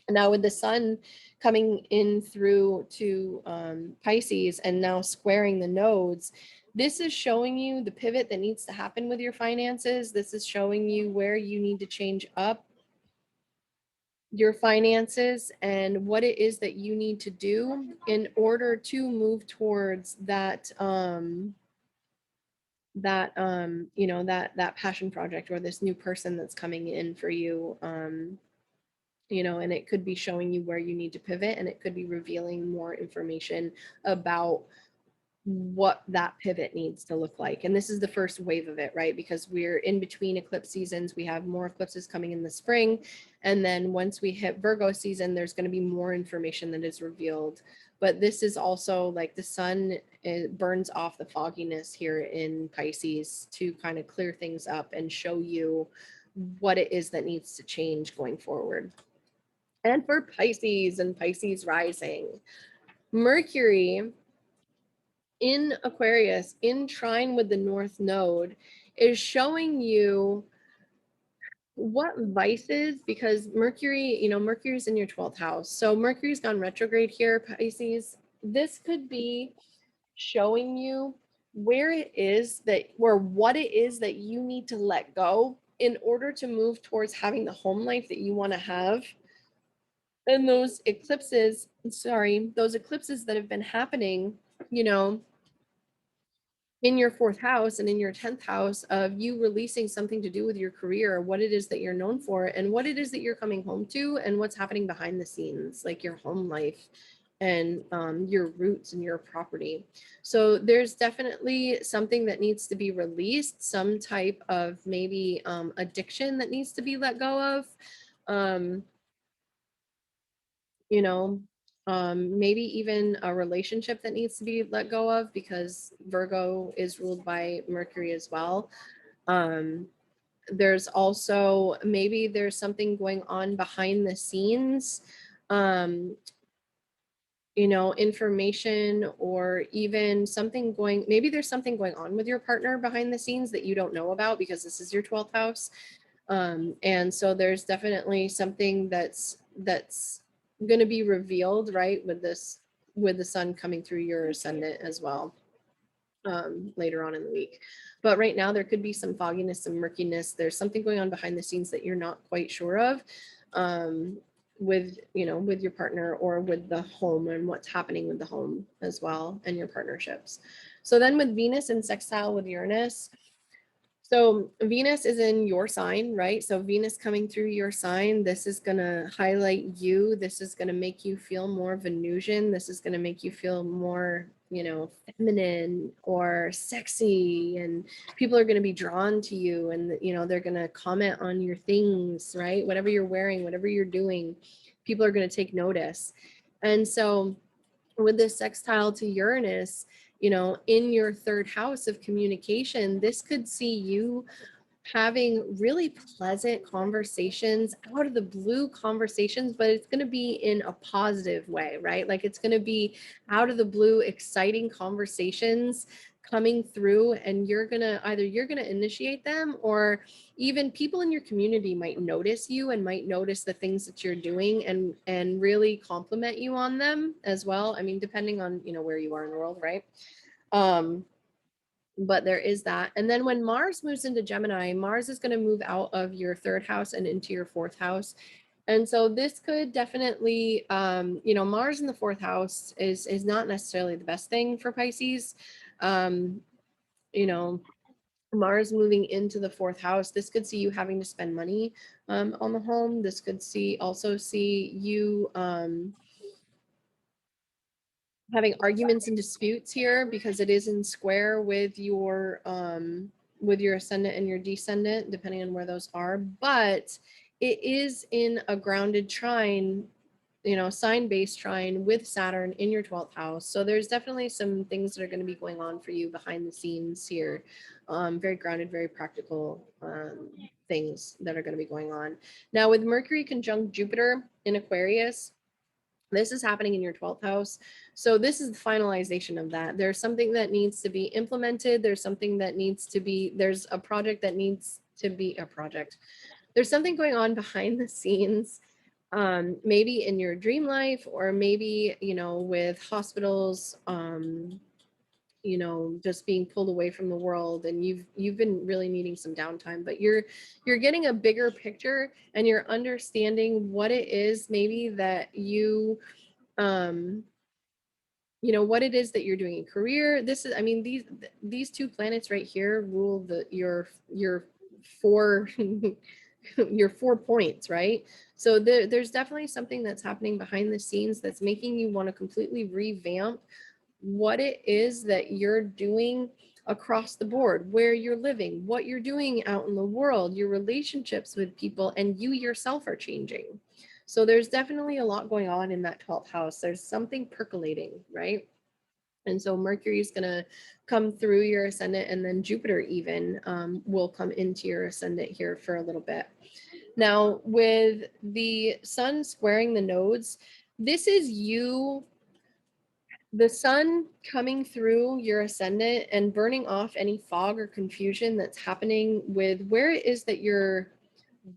Now with the sun coming in through to Pisces and now squaring the nodes, this is showing you the pivot that needs to happen with your finances. This is showing you where you need to change up your finances and what it is that you need to do in order to move towards you know, that passion project or this new person that's coming in for you. You know, and it could be showing you where you need to pivot, and it could be revealing more information about what that pivot needs to look like. And this is the first wave of it, right? Because we're in between eclipse seasons. We have more eclipses coming in the spring. And then once we hit Virgo season, there's going to be more information that is revealed. But this is also like the sun, it burns off the fogginess here in Pisces to kind of clear things up and show you what it is that needs to change going forward. And for Pisces and Pisces rising, Mercury in Aquarius in trine with the North Node is showing you what vices, because Mercury, you know, Mercury's in your 12th house. So Mercury's gone retrograde here, Pisces. This could be showing you where it is that, or what it is that you need to let go in order to move towards having the home life that you want to have. And those eclipses, those eclipses that have been happening, you know, in your 4th house and in your 10th house of you releasing something to do with your career, what it is that you're known for, and what it is that you're coming home to, and what's happening behind the scenes, like your home life and your roots and your property. So there's definitely something that needs to be released, some type of maybe addiction that needs to be let go of. You know, maybe even a relationship that needs to be let go of, because Virgo is ruled by Mercury as well. There's also, maybe there's something going on behind the scenes, um, you know, information, or even something going, maybe there's something going on with your partner behind the scenes that you don't know about because this is your 12th house. And so there's definitely something that's going to be revealed, right, with this, with the sun coming through your ascendant as well, later on in the week. But right now there could be some fogginess, some murkiness. There's something going on behind the scenes that you're not quite sure of, with, you know, with your partner or with the home and what's happening with the home as well and your partnerships. So then with Venus in sextile with Uranus, so Venus is in your sign, right? So Venus coming through your sign, this is going to highlight you. This is going to make you feel more Venusian. This is going to make you feel more, you know, feminine or sexy, and people are going to be drawn to you, and, you know, they're going to comment on your things, right? Whatever you're wearing, whatever you're doing, people are going to take notice. And so with this sextile to Uranus, you know, in your 3rd house of communication, this could see you having really pleasant conversations, out of the blue conversations, but it's going to be in a positive way, right? Like it's going to be out of the blue, exciting conversations coming through, and you're going to initiate them, or even people in your community might notice you and might notice the things that you're doing and really compliment you on them as well. I mean, depending on, you know, where you are in the world, right? But there is that. And then when Mars moves into Gemini, Mars is going to move out of your 3rd house and into your 4th house. And so this could definitely, you know, Mars in the 4th house is not necessarily the best thing for Pisces. You know, Mars moving into the 4th house, this could see you having to spend money on the home. This could also see you having arguments and disputes here, because it is in square with your ascendant and your descendant, depending on where those are. But it is in a grounded trine, you know, sign-based trine with Saturn in your 12th house. So there's definitely some things that are going to be going on for you behind the scenes here. Very grounded, very practical things that are going to be going on. Now with Mercury conjunct Jupiter in Aquarius, This is happening in your 12th house. So this is the finalization of that. There's something that needs to be implemented. There's something that needs to be, there's a project that needs to be a project. There's something going on behind the scenes, maybe in your dream life, or maybe, with hospitals, just being pulled away from the world, and you've been really needing some downtime, but you're getting a bigger picture, and you're understanding what it is maybe that um what it is that you're doing in career. This is, I mean, these two planets right here rule your four your 4 points, right? So there's definitely something that's happening behind the scenes that's making you want to completely revamp what it is that you're doing across the board, where you're living, what you're doing out in the world, your relationships with people, and you yourself are changing. So there's definitely a lot going on in that 12th house. There's something percolating, right? And so Mercury is going to come through your ascendant, and then Jupiter even will come into your ascendant here for a little bit. Now, with the sun squaring the nodes, this is you, the sun coming through your ascendant and burning off any fog or confusion that's happening with where it is that you're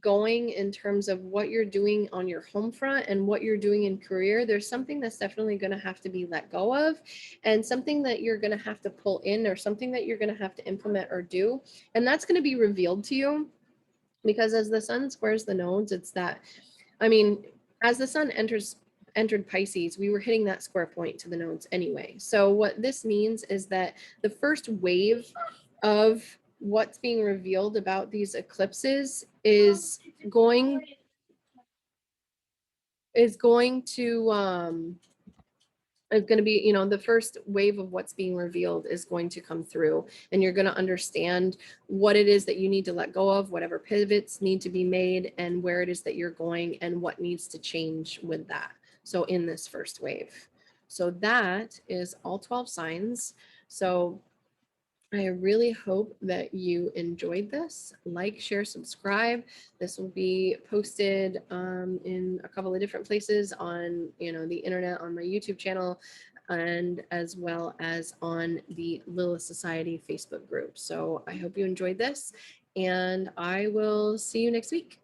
going in terms of what you're doing on your home front and what you're doing in career. There's something that's definitely going to have to be let go of, and something that you're going to have to pull in, or something that you're going to have to implement or do. And that's going to be revealed to you, because as the sun squares the nodes, it's that, I mean, as the sun entered Pisces, we were hitting that square point to the nodes anyway. So what this means is that the first wave of what's being revealed about these eclipses going is going to is going to be, the first wave of what's being revealed is going to come through, and you're going to understand what it is that you need to let go of, whatever pivots need to be made, and where it is that you're going and what needs to change with that. So in this first wave. So that is all 12 signs. So I really hope that you enjoyed this. Like, share, subscribe. This will be posted in a couple of different places on, the internet, on my YouTube channel, and as well as on the Lilith Society Facebook group. So I hope you enjoyed this, and I will see you next week.